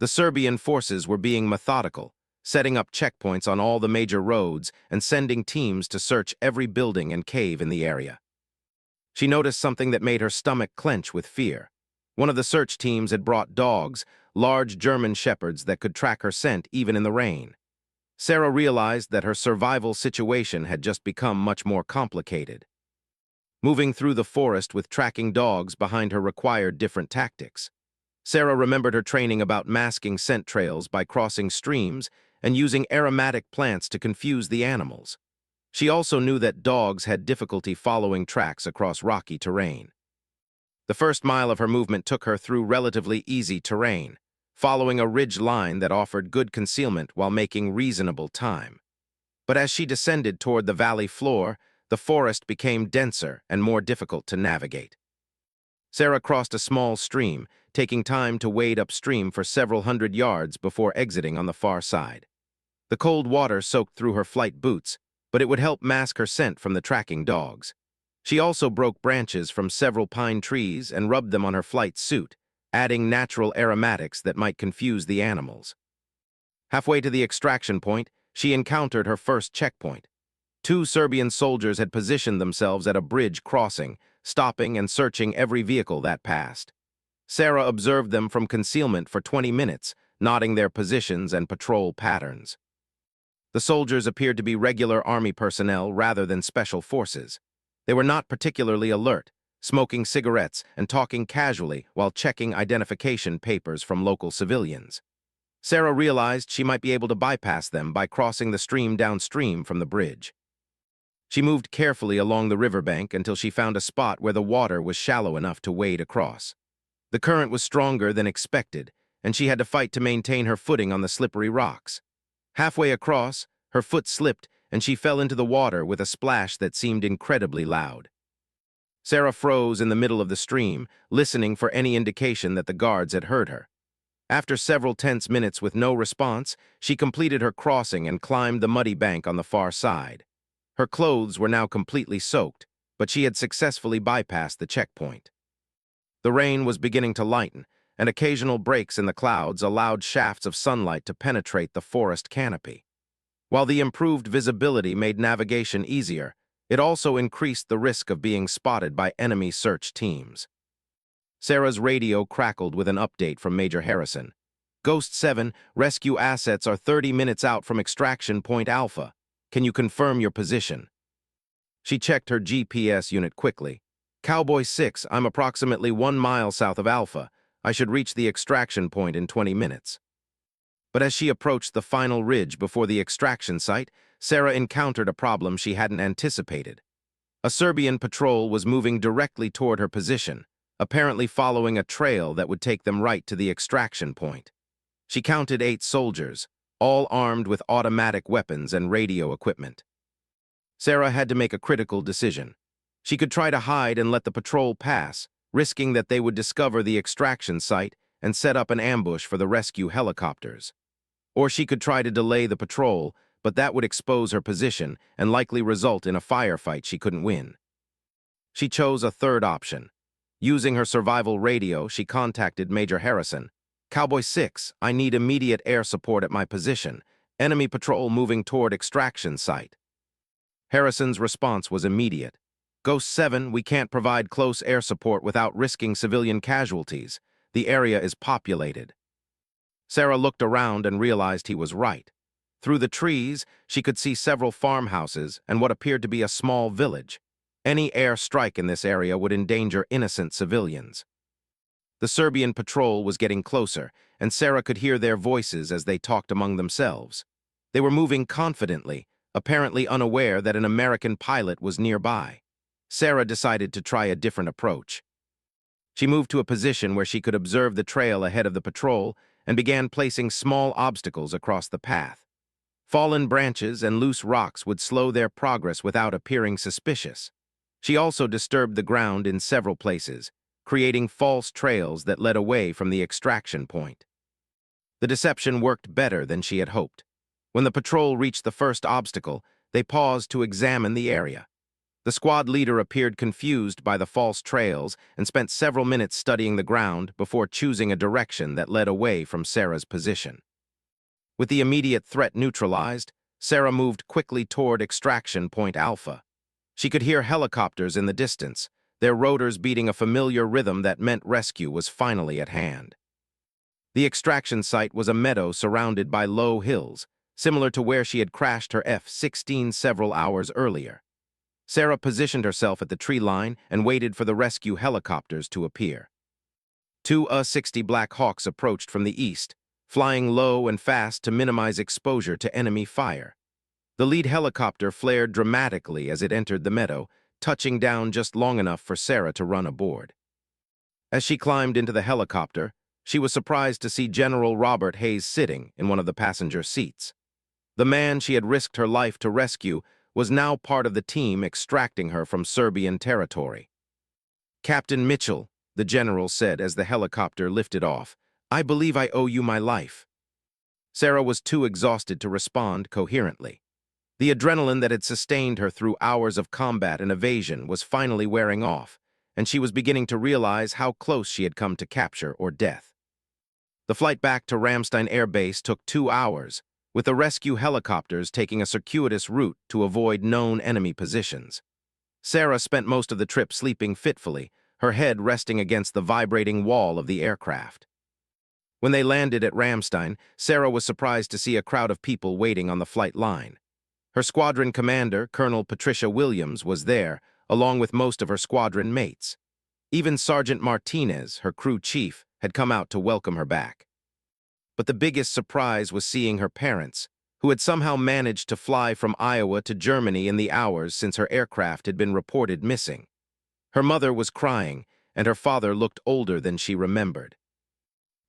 The Serbian forces were being methodical, setting up checkpoints on all the major roads and sending teams to search every building and cave in the area. She noticed something that made her stomach clench with fear. One of the search teams had brought dogs, large German shepherds that could track her scent even in the rain. Sarah realized that her survival situation had just become much more complicated. Moving through the forest with tracking dogs behind her required different tactics. Sarah remembered her training about masking scent trails by crossing streams and using aromatic plants to confuse the animals. She also knew that dogs had difficulty following tracks across rocky terrain. The first mile of her movement took her through relatively easy terrain, following a ridge line that offered good concealment while making reasonable time. But as she descended toward the valley floor, the forest became denser and more difficult to navigate. Sarah crossed a small stream, taking time to wade upstream for several hundred yards before exiting on the far side. The cold water soaked through her flight boots, but it would help mask her scent from the tracking dogs. She also broke branches from several pine trees and rubbed them on her flight suit, adding natural aromatics that might confuse the animals. Halfway to the extraction point, she encountered her first checkpoint. 2 Serbian soldiers had positioned themselves at a bridge crossing, stopping and searching every vehicle that passed. Sarah observed them from concealment for 20 minutes, noting their positions and patrol patterns. The soldiers appeared to be regular army personnel rather than special forces. They were not particularly alert, smoking cigarettes and talking casually while checking identification papers from local civilians. Sarah realized she might be able to bypass them by crossing the stream downstream from the bridge. She moved carefully along the riverbank until she found a spot where the water was shallow enough to wade across. The current was stronger than expected, and she had to fight to maintain her footing on the slippery rocks. Halfway across, her foot slipped and she fell into the water with a splash that seemed incredibly loud. Sarah froze in the middle of the stream, listening for any indication that the guards had heard her. After several tense minutes with no response, she completed her crossing and climbed the muddy bank on the far side. Her clothes were now completely soaked, but she had successfully bypassed the checkpoint. The rain was beginning to lighten, and occasional breaks in the clouds allowed shafts of sunlight to penetrate the forest canopy. While the improved visibility made navigation easier, it also increased the risk of being spotted by enemy search teams. Sarah's radio crackled with an update from Major Harrison. Ghost 7, rescue assets are 30 minutes out from extraction point Alpha. Can you confirm your position? She checked her GPS unit quickly. Cowboy 6, I'm approximately 1 mile south of Alpha. I should reach the extraction point in 20 minutes. But as she approached the final ridge before the extraction site, Sarah encountered a problem she hadn't anticipated. A Serbian patrol was moving directly toward her position, apparently following a trail that would take them right to the extraction point. She counted 8 soldiers, all armed with automatic weapons and radio equipment. Sarah had to make a critical decision. She could try to hide and let the patrol pass, risking that they would discover the extraction site and set up an ambush for the rescue helicopters. Or she could try to delay the patrol, but that would expose her position and likely result in a firefight she couldn't win. She chose a third option. Using her survival radio, she contacted Major Harrison. Cowboy 6, I need immediate air support at my position. Enemy patrol moving toward extraction site. Harrison's response was immediate. Ghost 7, we can't provide close air support without risking civilian casualties. The area is populated. Sarah looked around and realized he was right. Through the trees, she could see several farmhouses and what appeared to be a small village. Any air strike in this area would endanger innocent civilians. The Serbian patrol was getting closer, and Sarah could hear their voices as they talked among themselves. They were moving confidently, apparently unaware that an American pilot was nearby. Sarah decided to try a different approach. She moved to a position where she could observe the trail ahead of the patrol and began placing small obstacles across the path. Fallen branches and loose rocks would slow their progress without appearing suspicious. She also disturbed the ground in several places, creating false trails that led away from the extraction point. The deception worked better than she had hoped. When the patrol reached the first obstacle, they paused to examine the area. The squad leader appeared confused by the false trails and spent several minutes studying the ground before choosing a direction that led away from Sarah's position. With the immediate threat neutralized, Sarah moved quickly toward extraction point Alpha. She could hear helicopters in the distance, their rotors beating a familiar rhythm that meant rescue was finally at hand. The extraction site was a meadow surrounded by low hills, similar to where she had crashed her F-16 several hours earlier. Sarah positioned herself at the tree line and waited for the rescue helicopters to appear. 2 A-60 Black Hawks approached from the east, flying low and fast to minimize exposure to enemy fire. The lead helicopter flared dramatically as it entered the meadow, touching down just long enough for Sarah to run aboard. As she climbed into the helicopter, she was surprised to see General Robert Hayes sitting in one of the passenger seats. The man she had risked her life to rescue was now part of the team extracting her from Serbian territory. Captain Mitchell, the general said as the helicopter lifted off, I believe I owe you my life. Sarah was too exhausted to respond coherently. The adrenaline that had sustained her through hours of combat and evasion was finally wearing off, and she was beginning to realize how close she had come to capture or death. The flight back to Ramstein Air Base took 2 hours, with the rescue helicopters taking a circuitous route to avoid known enemy positions. Sarah spent most of the trip sleeping fitfully, her head resting against the vibrating wall of the aircraft. When they landed at Ramstein, Sarah was surprised to see a crowd of people waiting on the flight line. Her squadron commander, Colonel Patricia Williams, was there, along with most of her squadron mates. Even Sergeant Martinez, her crew chief, had come out to welcome her back. but the biggest surprise was seeing her parents, who had somehow managed to fly from Iowa to Germany in the hours since her aircraft had been reported missing. Her mother was crying, and her father looked older than she remembered.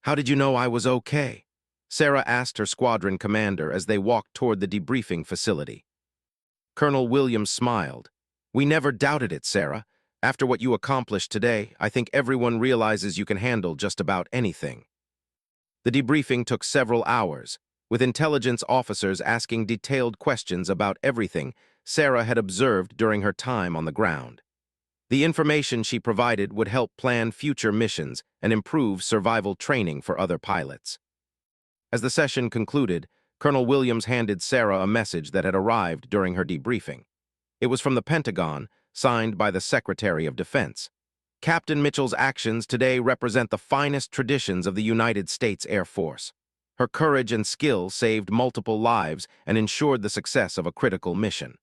"How did you know I was okay?" Sarah asked her squadron commander as they walked toward the debriefing facility. Colonel Williams smiled. "We never doubted it, Sarah. After what you accomplished today, I think everyone realizes you can handle just about anything." The debriefing took several hours, with intelligence officers asking detailed questions about everything Sarah had observed during her time on the ground. The information she provided would help plan future missions and improve survival training for other pilots. As the session concluded, Colonel Williams handed Sarah a message that had arrived during her debriefing. It was from the Pentagon, signed by the Secretary of Defense. "Captain Mitchell's actions today represent the finest traditions of the United States Air Force. Her courage and skill saved multiple lives and ensured the success of a critical mission."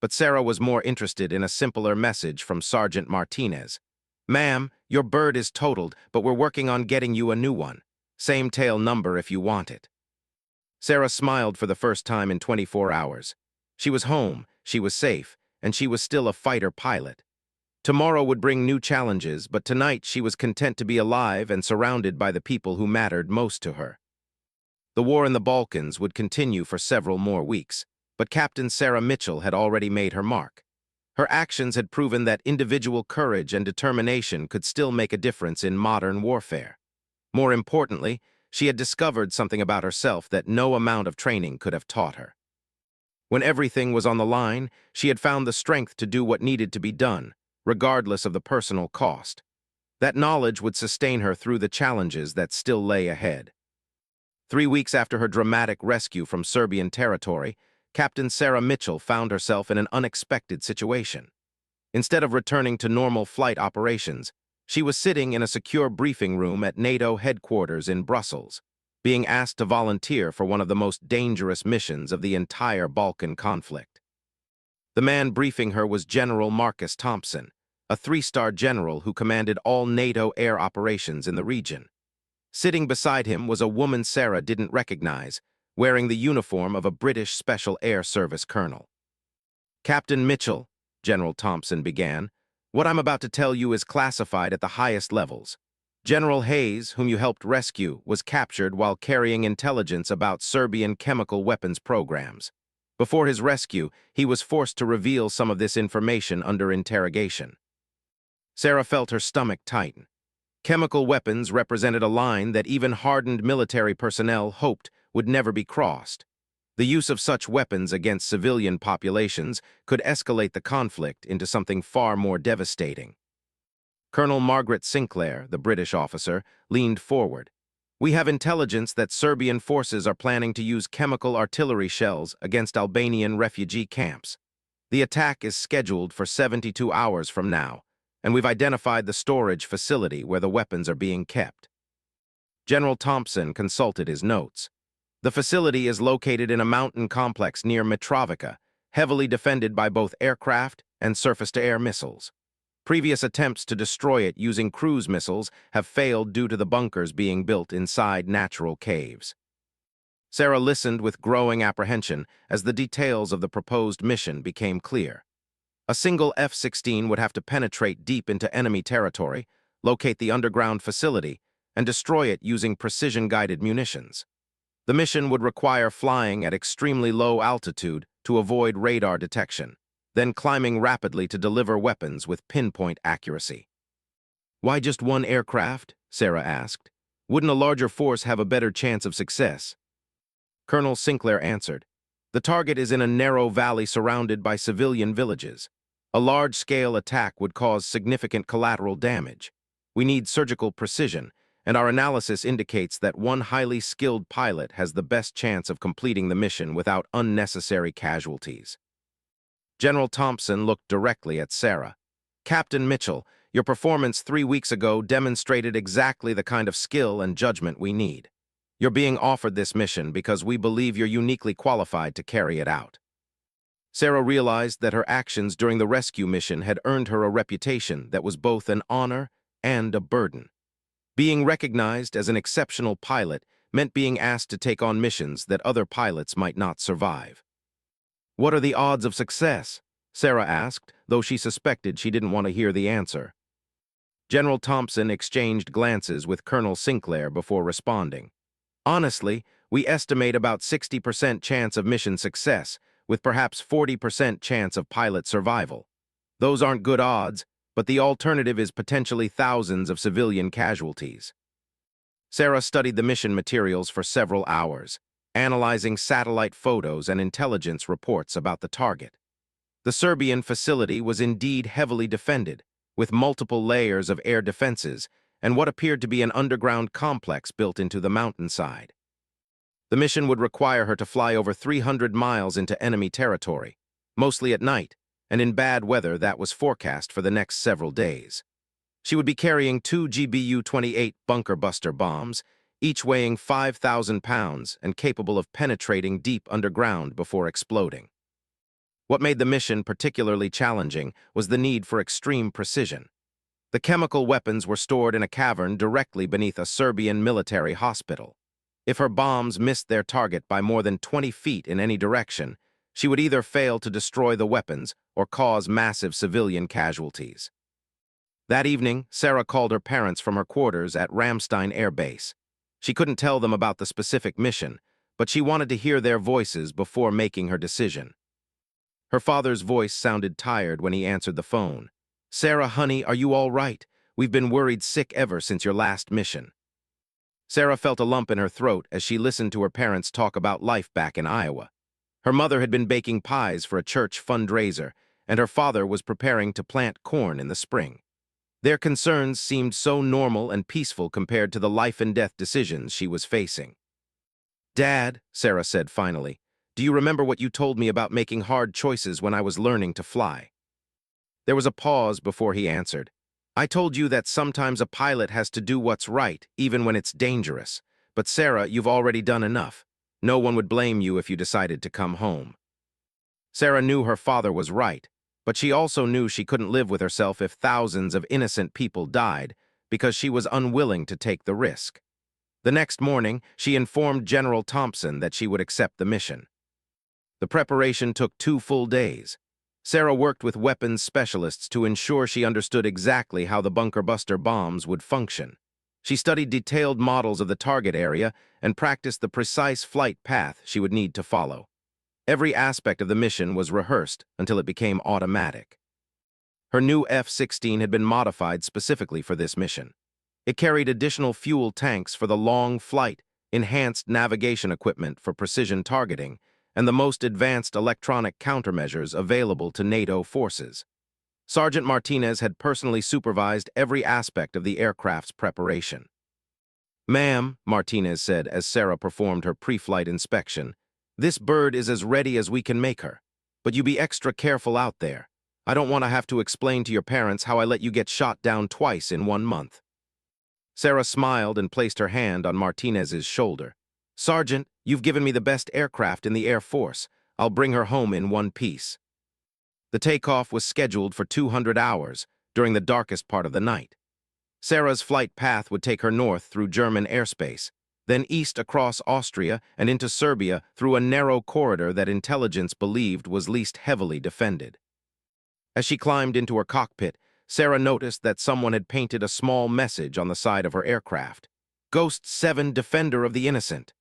But Sarah was more interested in a simpler message from Sergeant Martinez. "Ma'am, your bird is totaled, but we're working on getting you a new one. Same tail number if you want it." Sarah smiled for the first time in 24 hours. She was home, she was safe, and she was still a fighter pilot. Tomorrow would bring new challenges, but tonight she was content to be alive and surrounded by the people who mattered most to her. The war in the Balkans would continue for several more weeks, but Captain Sarah Mitchell had already made her mark. Her actions had proven that individual courage and determination could still make a difference in modern warfare. More importantly, she had discovered something about herself that no amount of training could have taught her. When everything was on the line, she had found the strength to do what needed to be done, regardless of the personal cost. That knowledge would sustain her through the challenges that still lay ahead. 3 weeks after her dramatic rescue from Serbian territory, Captain Sarah Mitchell found herself in an unexpected situation. Instead of returning to normal flight operations, she was sitting in a secure briefing room at NATO headquarters in Brussels, being asked to volunteer for one of the most dangerous missions of the entire Balkan conflict. The man briefing her was General Marcus Thompson, a 3-star general who commanded all NATO air operations in the region. Sitting beside him was a woman Sarah didn't recognize, wearing the uniform of a British Special Air Service colonel. "Captain Mitchell," General Thompson began, "what I'm about to tell you is classified at the highest levels. General Hayes, whom you helped rescue, was captured while carrying intelligence about Serbian chemical weapons programs. Before his rescue, he was forced to reveal some of this information under interrogation." Sarah felt her stomach tighten. Chemical weapons represented a line that even hardened military personnel hoped would never be crossed. The use of such weapons against civilian populations could escalate the conflict into something far more devastating. Colonel Margaret Sinclair, the British officer, leaned forward. "We have intelligence that Serbian forces are planning to use chemical artillery shells against Albanian refugee camps. The attack is scheduled for 72 hours from now, and we've identified the storage facility where the weapons are being kept." General Thompson consulted his notes. The facility is located in a mountain complex near Mitrovica, heavily defended by both aircraft and surface-to-air missiles. Previous attempts to destroy it using cruise missiles have failed due to the bunkers being built inside natural caves. Sarah listened with growing apprehension as the details of the proposed mission became clear. A single F-16 would have to penetrate deep into enemy territory, locate the underground facility, and destroy it using precision-guided munitions. The mission would require flying at extremely low altitude to avoid radar detection, then climbing rapidly to deliver weapons with pinpoint accuracy. "Why just one aircraft?" Sarah asked. "Wouldn't a larger force have a better chance of success?" Colonel Sinclair answered, "The target is in a narrow valley surrounded by civilian villages. A large-scale attack would cause significant collateral damage. We need surgical precision, and our analysis indicates that one highly skilled pilot has the best chance of completing the mission without unnecessary casualties." General Thompson looked directly at Sarah. "Captain Mitchell, your performance 3 weeks ago demonstrated exactly the kind of skill and judgment we need. You're being offered this mission because we believe you're uniquely qualified to carry it out." Sarah realized that her actions during the rescue mission had earned her a reputation that was both an honor and a burden. Being recognized as an exceptional pilot meant being asked to take on missions that other pilots might not survive. "What are the odds of success?" Sarah asked, though she suspected she didn't want to hear the answer. General Thompson exchanged glances with Colonel Sinclair before responding. "Honestly, we estimate about 60% chance of mission success, with perhaps 40% chance of pilot survival. Those aren't good odds, but the alternative is potentially thousands of civilian casualties." Sarah studied the mission materials for several hours, analyzing satellite photos and intelligence reports about the target. The Serbian facility was indeed heavily defended, with multiple layers of air defenses and what appeared to be an underground complex built into the mountainside. The mission would require her to fly over 300 miles into enemy territory, mostly at night, and in bad weather that was forecast for the next several days. She would be carrying 2 GBU-28 bunker buster bombs, each weighing 5,000 pounds and capable of penetrating deep underground before exploding. What made the mission particularly challenging was the need for extreme precision. The chemical weapons were stored in a cavern directly beneath a Serbian military hospital. If her bombs missed their target by more than 20 feet in any direction, she would either fail to destroy the weapons or cause massive civilian casualties. That evening, Sarah called her parents from her quarters at Ramstein Air Base. She couldn't tell them about the specific mission, but she wanted to hear their voices before making her decision. Her father's voice sounded tired when he answered the phone. "Sarah, honey, are you all right? We've been worried sick ever since your last mission." Sarah felt a lump in her throat as she listened to her parents talk about life back in Iowa. Her mother had been baking pies for a church fundraiser, and her father was preparing to plant corn in the spring. Their concerns seemed so normal and peaceful compared to the life-and-death decisions she was facing. "Dad," Sarah said finally, "do you remember what you told me about making hard choices when I was learning to fly?" There was a pause before he answered. "I told you that sometimes a pilot has to do what's right, even when it's dangerous. But Sarah, you've already done enough. No one would blame you if you decided to come home." Sarah knew her father was right, but she also knew she couldn't live with herself if thousands of innocent people died because she was unwilling to take the risk. The next morning, she informed General Thompson that she would accept the mission. The preparation took 2 full days. Sarah worked with weapons specialists to ensure she understood exactly how the bunker buster bombs would function. She studied detailed models of the target area and practiced the precise flight path she would need to follow. Every aspect of the mission was rehearsed until it became automatic. Her new F-16 had been modified specifically for this mission. It carried additional fuel tanks for the long flight, enhanced navigation equipment for precision targeting, and the most advanced electronic countermeasures available to NATO forces. Sergeant Martinez had personally supervised every aspect of the aircraft's preparation. "Ma'am," Martinez said as Sarah performed her pre-flight inspection, "this bird is as ready as we can make her. But you be extra careful out there. I don't want to have to explain to your parents how I let you get shot down twice in 1 month." Sarah smiled and placed her hand on Martinez's shoulder. "Sergeant, you've given me the best aircraft in the Air Force. I'll bring her home in one piece." The takeoff was scheduled for 200 hours, during the darkest part of the night. Sarah's flight path would take her north through German airspace, then east across Austria and into Serbia through a narrow corridor that intelligence believed was least heavily defended. As she climbed into her cockpit, Sarah noticed that someone had painted a small message on the side of her aircraft. "Ghost 7, Defender of the Innocent."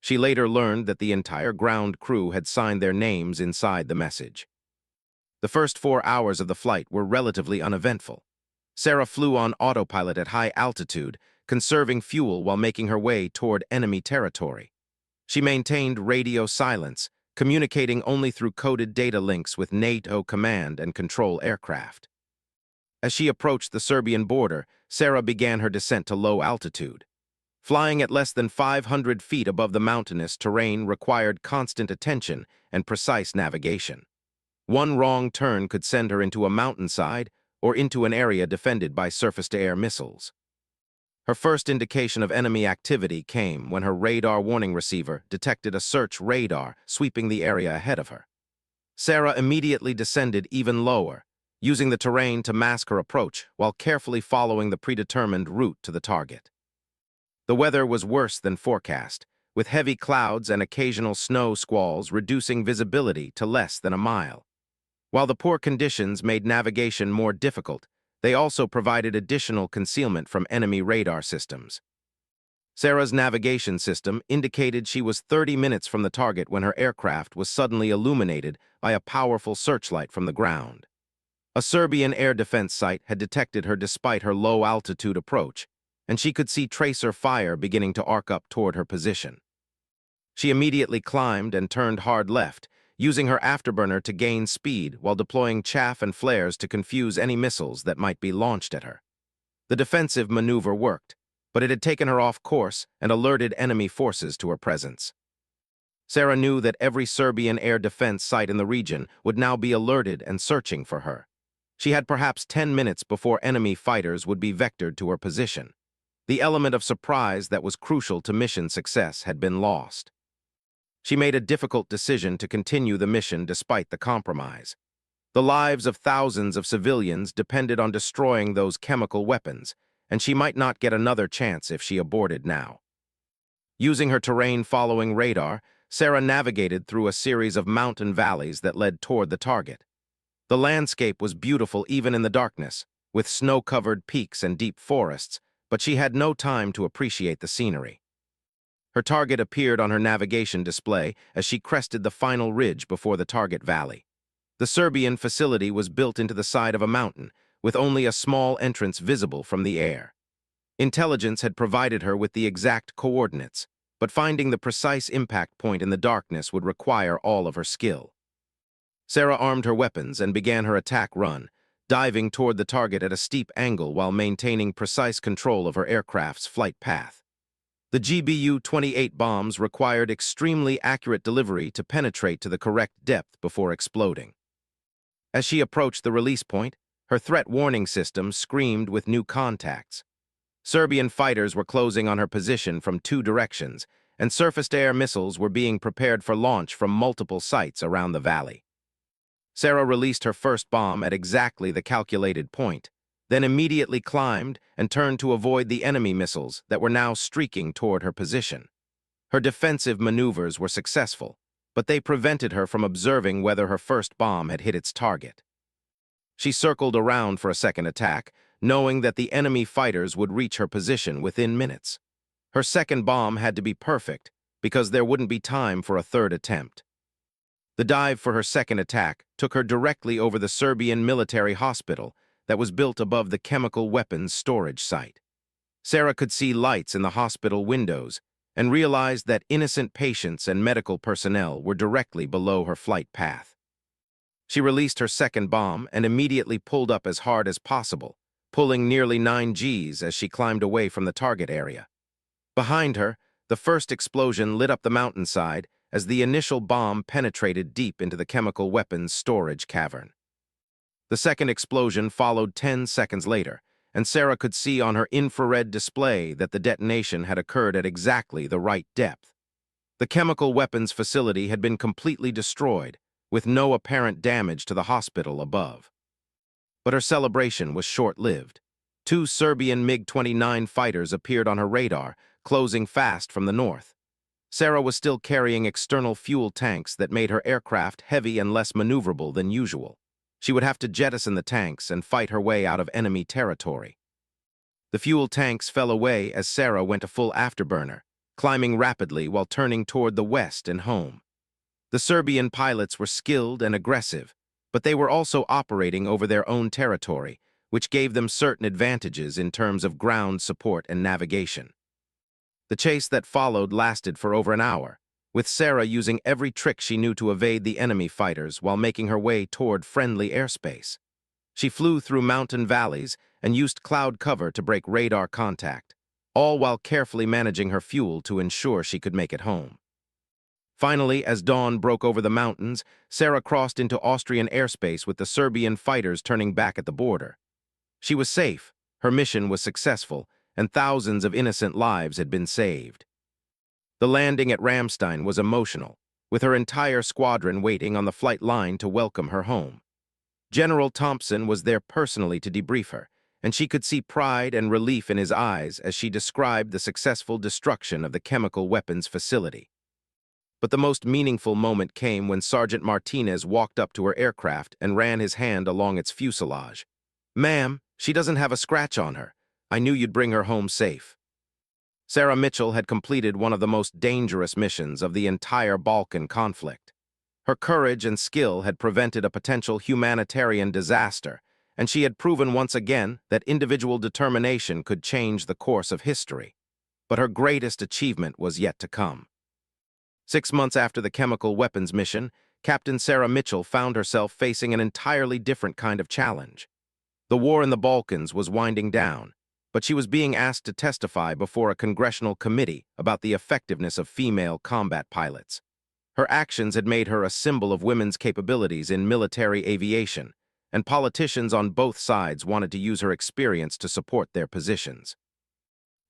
She later learned that the entire ground crew had signed their names inside the message. The first 4 hours of the flight were relatively uneventful. Sarah flew on autopilot at high altitude, conserving fuel while making her way toward enemy territory. She maintained radio silence, communicating only through coded data links with NATO command and control aircraft. As she approached the Serbian border, Sarah began her descent to low altitude. Flying at less than 500 feet above the mountainous terrain required constant attention and precise navigation. One wrong turn could send her into a mountainside or into an area defended by surface-to-air missiles. Her first indication of enemy activity came when her radar warning receiver detected a search radar sweeping the area ahead of her. Sarah immediately descended even lower, using the terrain to mask her approach while carefully following the predetermined route to the target. The weather was worse than forecast, with heavy clouds and occasional snow squalls reducing visibility to less than a mile. While the poor conditions made navigation more difficult, they also provided additional concealment from enemy radar systems. Sarah's navigation system indicated she was 30 minutes from the target when her aircraft was suddenly illuminated by a powerful searchlight from the ground. A Serbian air defense site had detected her despite her low-altitude approach, and she could see tracer fire beginning to arc up toward her position. She immediately climbed and turned hard left, using her afterburner to gain speed while deploying chaff and flares to confuse any missiles that might be launched at her. The defensive maneuver worked, but it had taken her off course and alerted enemy forces to her presence. Sarah knew that every Serbian air defense site in the region would now be alerted and searching for her. She had perhaps 10 minutes before enemy fighters would be vectored to her position. The element of surprise that was crucial to mission success had been lost. She made a difficult decision to continue the mission despite the compromise. The lives of thousands of civilians depended on destroying those chemical weapons, and she might not get another chance if she aborted now. Using her terrain-following radar, Sarah navigated through a series of mountain valleys that led toward the target. The landscape was beautiful even in the darkness, with snow-covered peaks and deep forests, but she had no time to appreciate the scenery. Her target appeared on her navigation display as she crested the final ridge before the target valley. The Serbian facility was built into the side of a mountain, with only a small entrance visible from the air. Intelligence had provided her with the exact coordinates, but finding the precise impact point in the darkness would require all of her skill. Sarah armed her weapons and began her attack run, diving toward the target at a steep angle while maintaining precise control of her aircraft's flight path. The GBU-28 bombs required extremely accurate delivery to penetrate to the correct depth before exploding. As she approached the release point, her threat warning system screamed with new contacts. Serbian fighters were closing on her position from 2 directions, and surface-to-air missiles were being prepared for launch from multiple sites around the valley. Sarah released her first bomb at exactly the calculated point, then immediately climbed and turned to avoid the enemy missiles that were now streaking toward her position. Her defensive maneuvers were successful, but they prevented her from observing whether her first bomb had hit its target. She circled around for a second attack, knowing that the enemy fighters would reach her position within minutes. Her second bomb had to be perfect, because there wouldn't be time for a third attempt. The dive for her second attack took her directly over the Serbian military hospital that was built above the chemical weapons storage site. Sarah could see lights in the hospital windows and realized that innocent patients and medical personnel were directly below her flight path. She released her second bomb and immediately pulled up as hard as possible, pulling nearly 9 Gs as she climbed away from the target area. Behind her, the first explosion lit up the mountainside as the initial bomb penetrated deep into the chemical weapons storage cavern. The second explosion followed 10 seconds later, and Sarah could see on her infrared display that the detonation had occurred at exactly the right depth. The chemical weapons facility had been completely destroyed, with no apparent damage to the hospital above. But her celebration was short-lived. 2 Serbian MiG-29 fighters appeared on her radar, closing fast from the north. Sarah was still carrying external fuel tanks that made her aircraft heavy and less maneuverable than usual. She would have to jettison the tanks and fight her way out of enemy territory. The fuel tanks fell away as Sarah went to full afterburner, climbing rapidly while turning toward the west and home. The Serbian pilots were skilled and aggressive, but they were also operating over their own territory, which gave them certain advantages in terms of ground support and navigation. The chase that followed lasted for over an hour, with Sarah using every trick she knew to evade the enemy fighters while making her way toward friendly airspace. She flew through mountain valleys and used cloud cover to break radar contact, all while carefully managing her fuel to ensure she could make it home. Finally, as dawn broke over the mountains, Sarah crossed into Austrian airspace with the Serbian fighters turning back at the border. She was safe, her mission was successful, and thousands of innocent lives had been saved. The landing at Ramstein was emotional, with her entire squadron waiting on the flight line to welcome her home. General Thompson was there personally to debrief her, and she could see pride and relief in his eyes as she described the successful destruction of the chemical weapons facility. But the most meaningful moment came when Sergeant Martinez walked up to her aircraft and ran his hand along its fuselage. "Ma'am, she doesn't have a scratch on her. I knew you'd bring her home safe." Sarah Mitchell had completed one of the most dangerous missions of the entire Balkan conflict. Her courage and skill had prevented a potential humanitarian disaster, and she had proven once again that individual determination could change the course of history. But her greatest achievement was yet to come. 6 months after the chemical weapons mission, Captain Sarah Mitchell found herself facing an entirely different kind of challenge. The war in the Balkans was winding down, but she was being asked to testify before a congressional committee about the effectiveness of female combat pilots. Her actions had made her a symbol of women's capabilities in military aviation, and politicians on both sides wanted to use her experience to support their positions.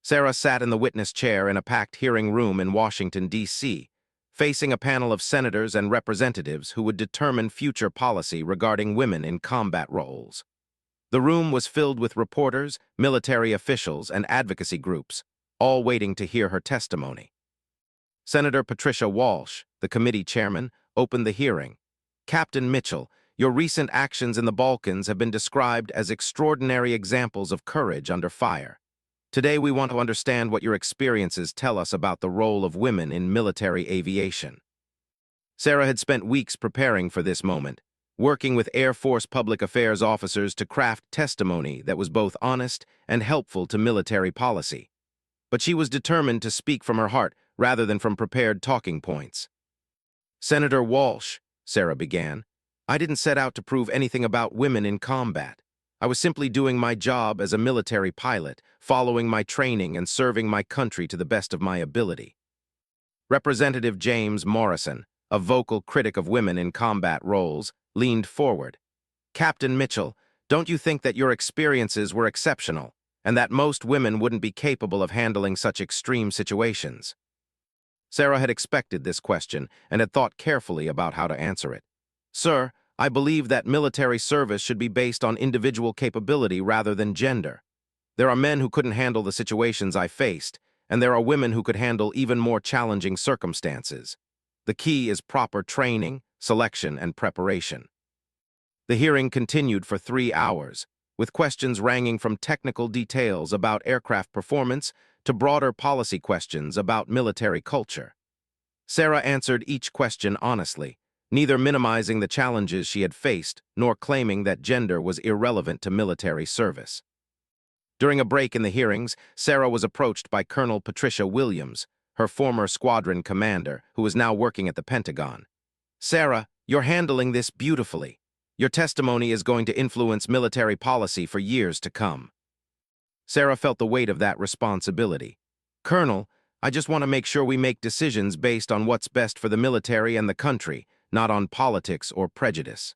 Sarah sat in the witness chair in a packed hearing room in Washington, D.C., facing a panel of senators and representatives who would determine future policy regarding women in combat roles. The room was filled with reporters, military officials, and advocacy groups, all waiting to hear her testimony. Senator Patricia Walsh, the committee chairman, opened the hearing. "Captain Mitchell, your recent actions in the Balkans have been described as extraordinary examples of courage under fire. Today we want to understand what your experiences tell us about the role of women in military aviation." Sarah had spent weeks preparing for this moment, working with Air Force public affairs officers to craft testimony that was both honest and helpful to military policy. But she was determined to speak from her heart rather than from prepared talking points. "Senator Walsh," Sarah began, "I didn't set out to prove anything about women in combat. I was simply doing my job as a military pilot, following my training and serving my country to the best of my ability." Representative James Morrison, a vocal critic of women in combat roles, leaned forward. "Captain Mitchell, don't you think that your experiences were exceptional, and that most women wouldn't be capable of handling such extreme situations?" Sarah had expected this question and had thought carefully about how to answer it. "Sir, I believe that military service should be based on individual capability rather than gender. There are men who couldn't handle the situations I faced, and there are women who could handle even more challenging circumstances. The key is proper training, selection, and preparation." The hearing continued for 3 hours, with questions ranging from technical details about aircraft performance to broader policy questions about military culture. Sarah answered each question honestly, neither minimizing the challenges she had faced nor claiming that gender was irrelevant to military service. During a break in the hearings, Sarah was approached by Colonel Patricia Williams, her former squadron commander, who was now working at the Pentagon. "Sarah, you're handling this beautifully. Your testimony is going to influence military policy for years to come." Sarah felt the weight of that responsibility. "Colonel, I just want to make sure we make decisions based on what's best for the military and the country, not on politics or prejudice."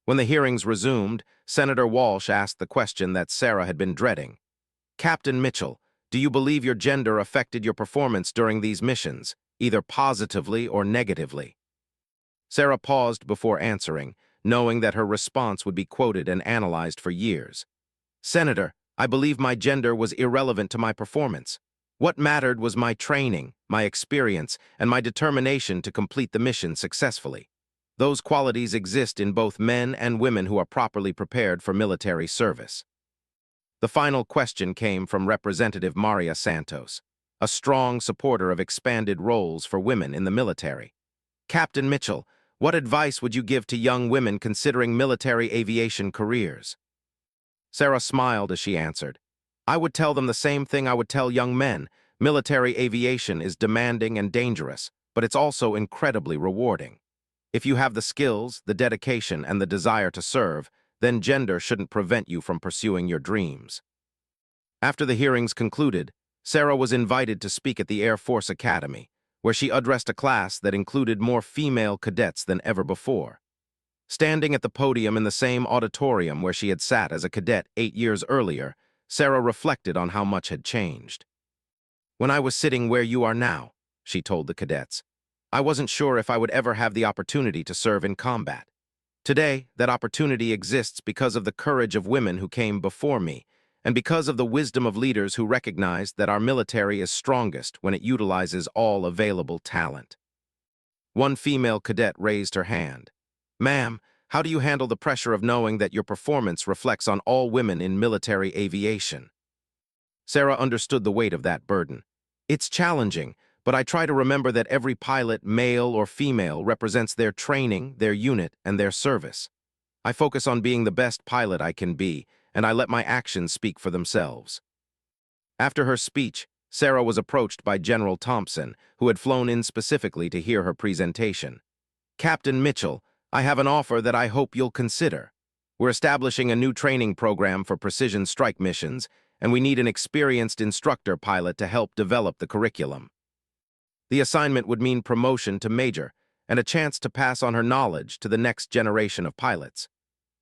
When the hearings resumed, Senator Walsh asked the question that Sarah had been dreading. "Captain Mitchell, do you believe your gender affected your performance during these missions, either positively or negatively?" Sarah paused before answering, knowing that her response would be quoted and analyzed for years. "Senator, I believe my gender was irrelevant to my performance. What mattered was my training, my experience, and my determination to complete the mission successfully. Those qualities exist in both men and women who are properly prepared for military service." The final question came from Representative Maria Santos, a strong supporter of expanded roles for women in the military. "Captain Mitchell, what advice would you give to young women considering military aviation careers?" Sarah smiled as she answered, "I would tell them the same thing I would tell young men. Military aviation is demanding and dangerous, but it's also incredibly rewarding. If you have the skills, the dedication, and the desire to serve, then gender shouldn't prevent you from pursuing your dreams." After the hearings concluded, Sarah was invited to speak at the Air Force Academy, where she addressed a class that included more female cadets than ever before. Standing at the podium in the same auditorium where she had sat as a cadet 8 years earlier, Sarah reflected on how much had changed. "When I was sitting where you are now," she told the cadets, "I wasn't sure if I would ever have the opportunity to serve in combat. Today, that opportunity exists because of the courage of women who came before me, and because of the wisdom of leaders who recognized that our military is strongest when it utilizes all available talent. One female cadet raised her hand. Ma'am, how do you handle the pressure of knowing that your performance reflects on all women in military aviation? Sarah understood the weight of that burden. It's challenging, but I try to remember that every pilot, male or female, represents their training, their unit, and their service. I focus on being the best pilot I can be, and I let my actions speak for themselves. After her speech, Sarah was approached by General Thompson, who had flown in specifically to hear her presentation. Captain Mitchell, I have an offer that I hope you'll consider. We're establishing a new training program for precision strike missions, and we need an experienced instructor pilot to help develop the curriculum. The assignment would mean promotion to major and a chance to pass on her knowledge to the next generation of pilots.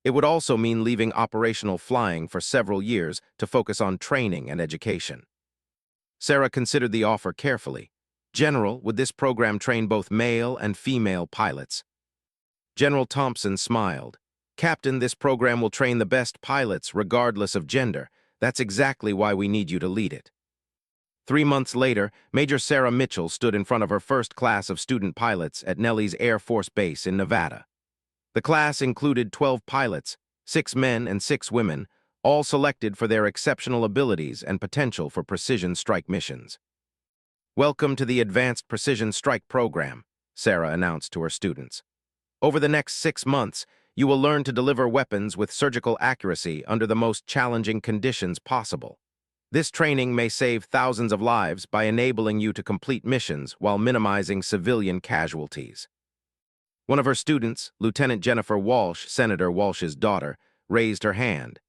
It would also mean leaving operational flying for several years to focus on training and education. Sarah considered the offer carefully. General, would this program train both male and female pilots? General Thompson smiled. Captain, this program will train the best pilots regardless of gender. That's exactly why we need you to lead it. 3 months later, Major Sarah Mitchell stood in front of her first class of student pilots at Nellis Air Force Base in Nevada. The class included 12 pilots, 6 men and 6 women, all selected for their exceptional abilities and potential for precision strike missions. Welcome to the Advanced Precision Strike Program, Sarah announced to her students. Over the next 6 months, you will learn to deliver weapons with surgical accuracy under the most challenging conditions possible. This training may save thousands of lives by enabling you to complete missions while minimizing civilian casualties. One of her students, Lieutenant Jennifer Walsh, Senator Walsh's daughter, raised her hand.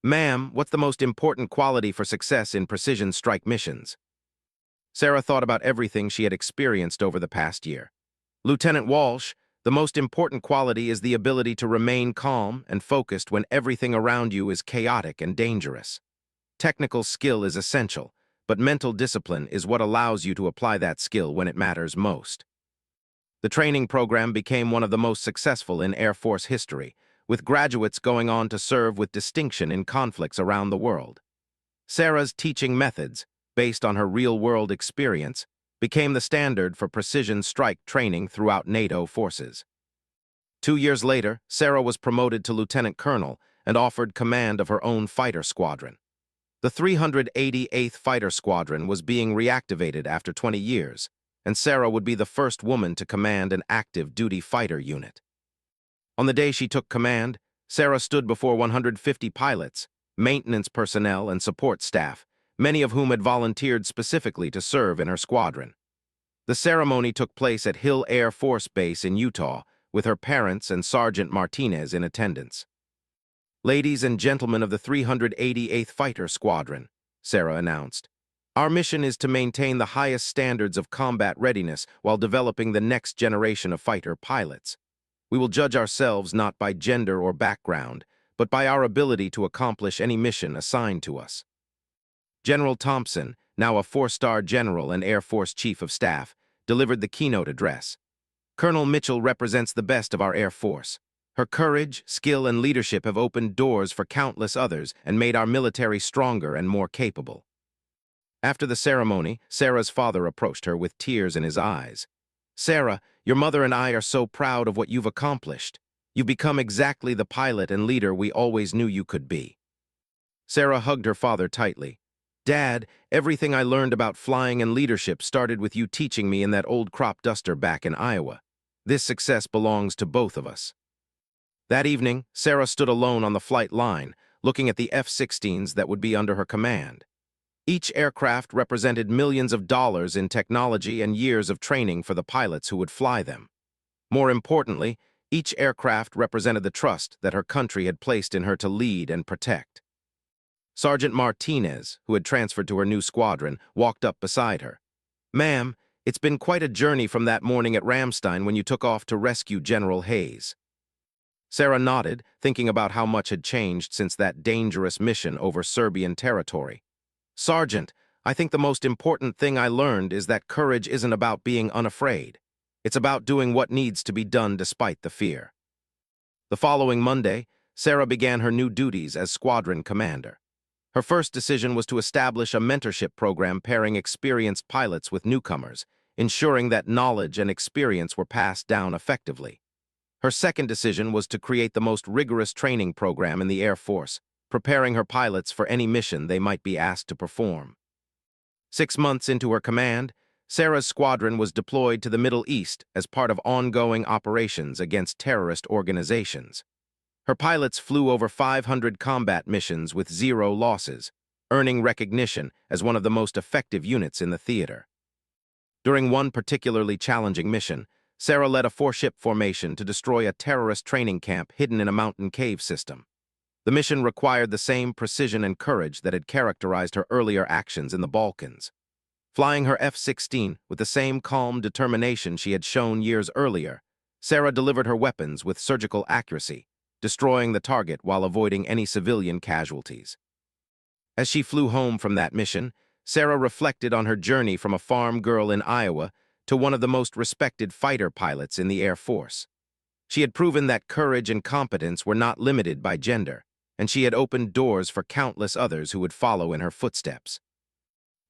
Ma'am, what's the most important quality for success in precision strike missions? Sarah thought about everything she had experienced over the past year. Lieutenant Walsh, the most important quality is the ability to remain calm and focused when everything around you is chaotic and dangerous. Technical skill is essential, but mental discipline is what allows you to apply that skill when it matters most. The training program became one of the most successful in Air Force history, with graduates going on to serve with distinction in conflicts around the world. Sarah's teaching methods, based on her real-world experience, became the standard for precision strike training throughout NATO forces. 2 years later, Sarah was promoted to lieutenant colonel and offered command of her own fighter squadron. The 388th Fighter Squadron was being reactivated after 20 years, and Sarah would be the first woman to command an active-duty fighter unit. On the day she took command, Sarah stood before 150 pilots, maintenance personnel, and support staff, many of whom had volunteered specifically to serve in her squadron. The ceremony took place at Hill Air Force Base in Utah, with her parents and Sergeant Martinez in attendance. Ladies and gentlemen of the 388th Fighter Squadron, Sarah announced, our mission is to maintain the highest standards of combat readiness while developing the next generation of fighter pilots. We will judge ourselves not by gender or background, but by our ability to accomplish any mission assigned to us. General Thompson, now a 4-star general and Air Force Chief of Staff, delivered the keynote address. Colonel Mitchell represents the best of our Air Force. Her courage, skill, and leadership have opened doors for countless others and made our military stronger and more capable. After the ceremony, Sarah's father approached her with tears in his eyes. Sarah, your mother and I are so proud of what you've accomplished. You've become exactly the pilot and leader we always knew you could be. Sarah hugged her father tightly. Dad, everything I learned about flying and leadership started with you teaching me in that old crop duster back in Iowa. This success belongs to both of us. That evening, Sarah stood alone on the flight line, looking at the F-16s that would be under her command. Each aircraft represented millions of dollars in technology and years of training for the pilots who would fly them. More importantly, each aircraft represented the trust that her country had placed in her to lead and protect. Sergeant Martinez, who had transferred to her new squadron, walked up beside her. Ma'am, it's been quite a journey from that morning at Ramstein when you took off to rescue General Hayes. Sarah nodded, thinking about how much had changed since that dangerous mission over Serbian territory. Sergeant, I think the most important thing I learned is that courage isn't about being unafraid. It's about doing what needs to be done despite the fear. The following Monday, Sarah began her new duties as squadron commander. Her first decision was to establish a mentorship program pairing experienced pilots with newcomers, ensuring that knowledge and experience were passed down effectively. Her second decision was to create the most rigorous training program in the Air Force, preparing her pilots for any mission they might be asked to perform. 6 months into her command, Sarah's squadron was deployed to the Middle East as part of ongoing operations against terrorist organizations. Her pilots flew over 500 combat missions with 0 losses, earning recognition as one of the most effective units in the theater. During one particularly challenging mission, Sarah led a 4-ship formation to destroy a terrorist training camp hidden in a mountain cave system. The mission required the same precision and courage that had characterized her earlier actions in the Balkans. Flying her F-16 with the same calm determination she had shown years earlier, Sarah delivered her weapons with surgical accuracy, destroying the target while avoiding any civilian casualties. As she flew home from that mission, Sarah reflected on her journey from a farm girl in Iowa to one of the most respected fighter pilots in the Air Force. She had proven that courage and competence were not limited by gender, and she had opened doors for countless others who would follow in her footsteps.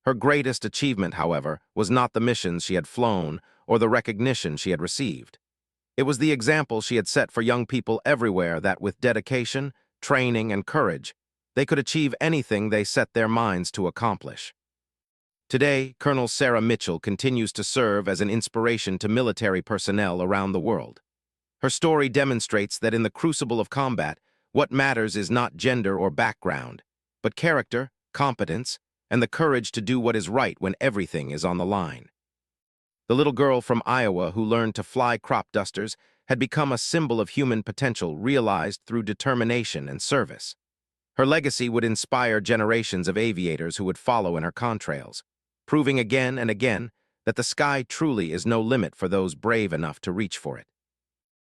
Her greatest achievement, however, was not the missions she had flown or the recognition she had received. It was the example she had set for young people everywhere that with dedication, training, and courage, they could achieve anything they set their minds to accomplish. Today, Colonel Sarah Mitchell continues to serve as an inspiration to military personnel around the world. Her story demonstrates that in the crucible of combat, what matters is not gender or background, but character, competence, and the courage to do what is right when everything is on the line. The little girl from Iowa who learned to fly crop dusters had become a symbol of human potential realized through determination and service. Her legacy would inspire generations of aviators who would follow in her contrails, proving again and again that the sky truly is no limit for those brave enough to reach for it.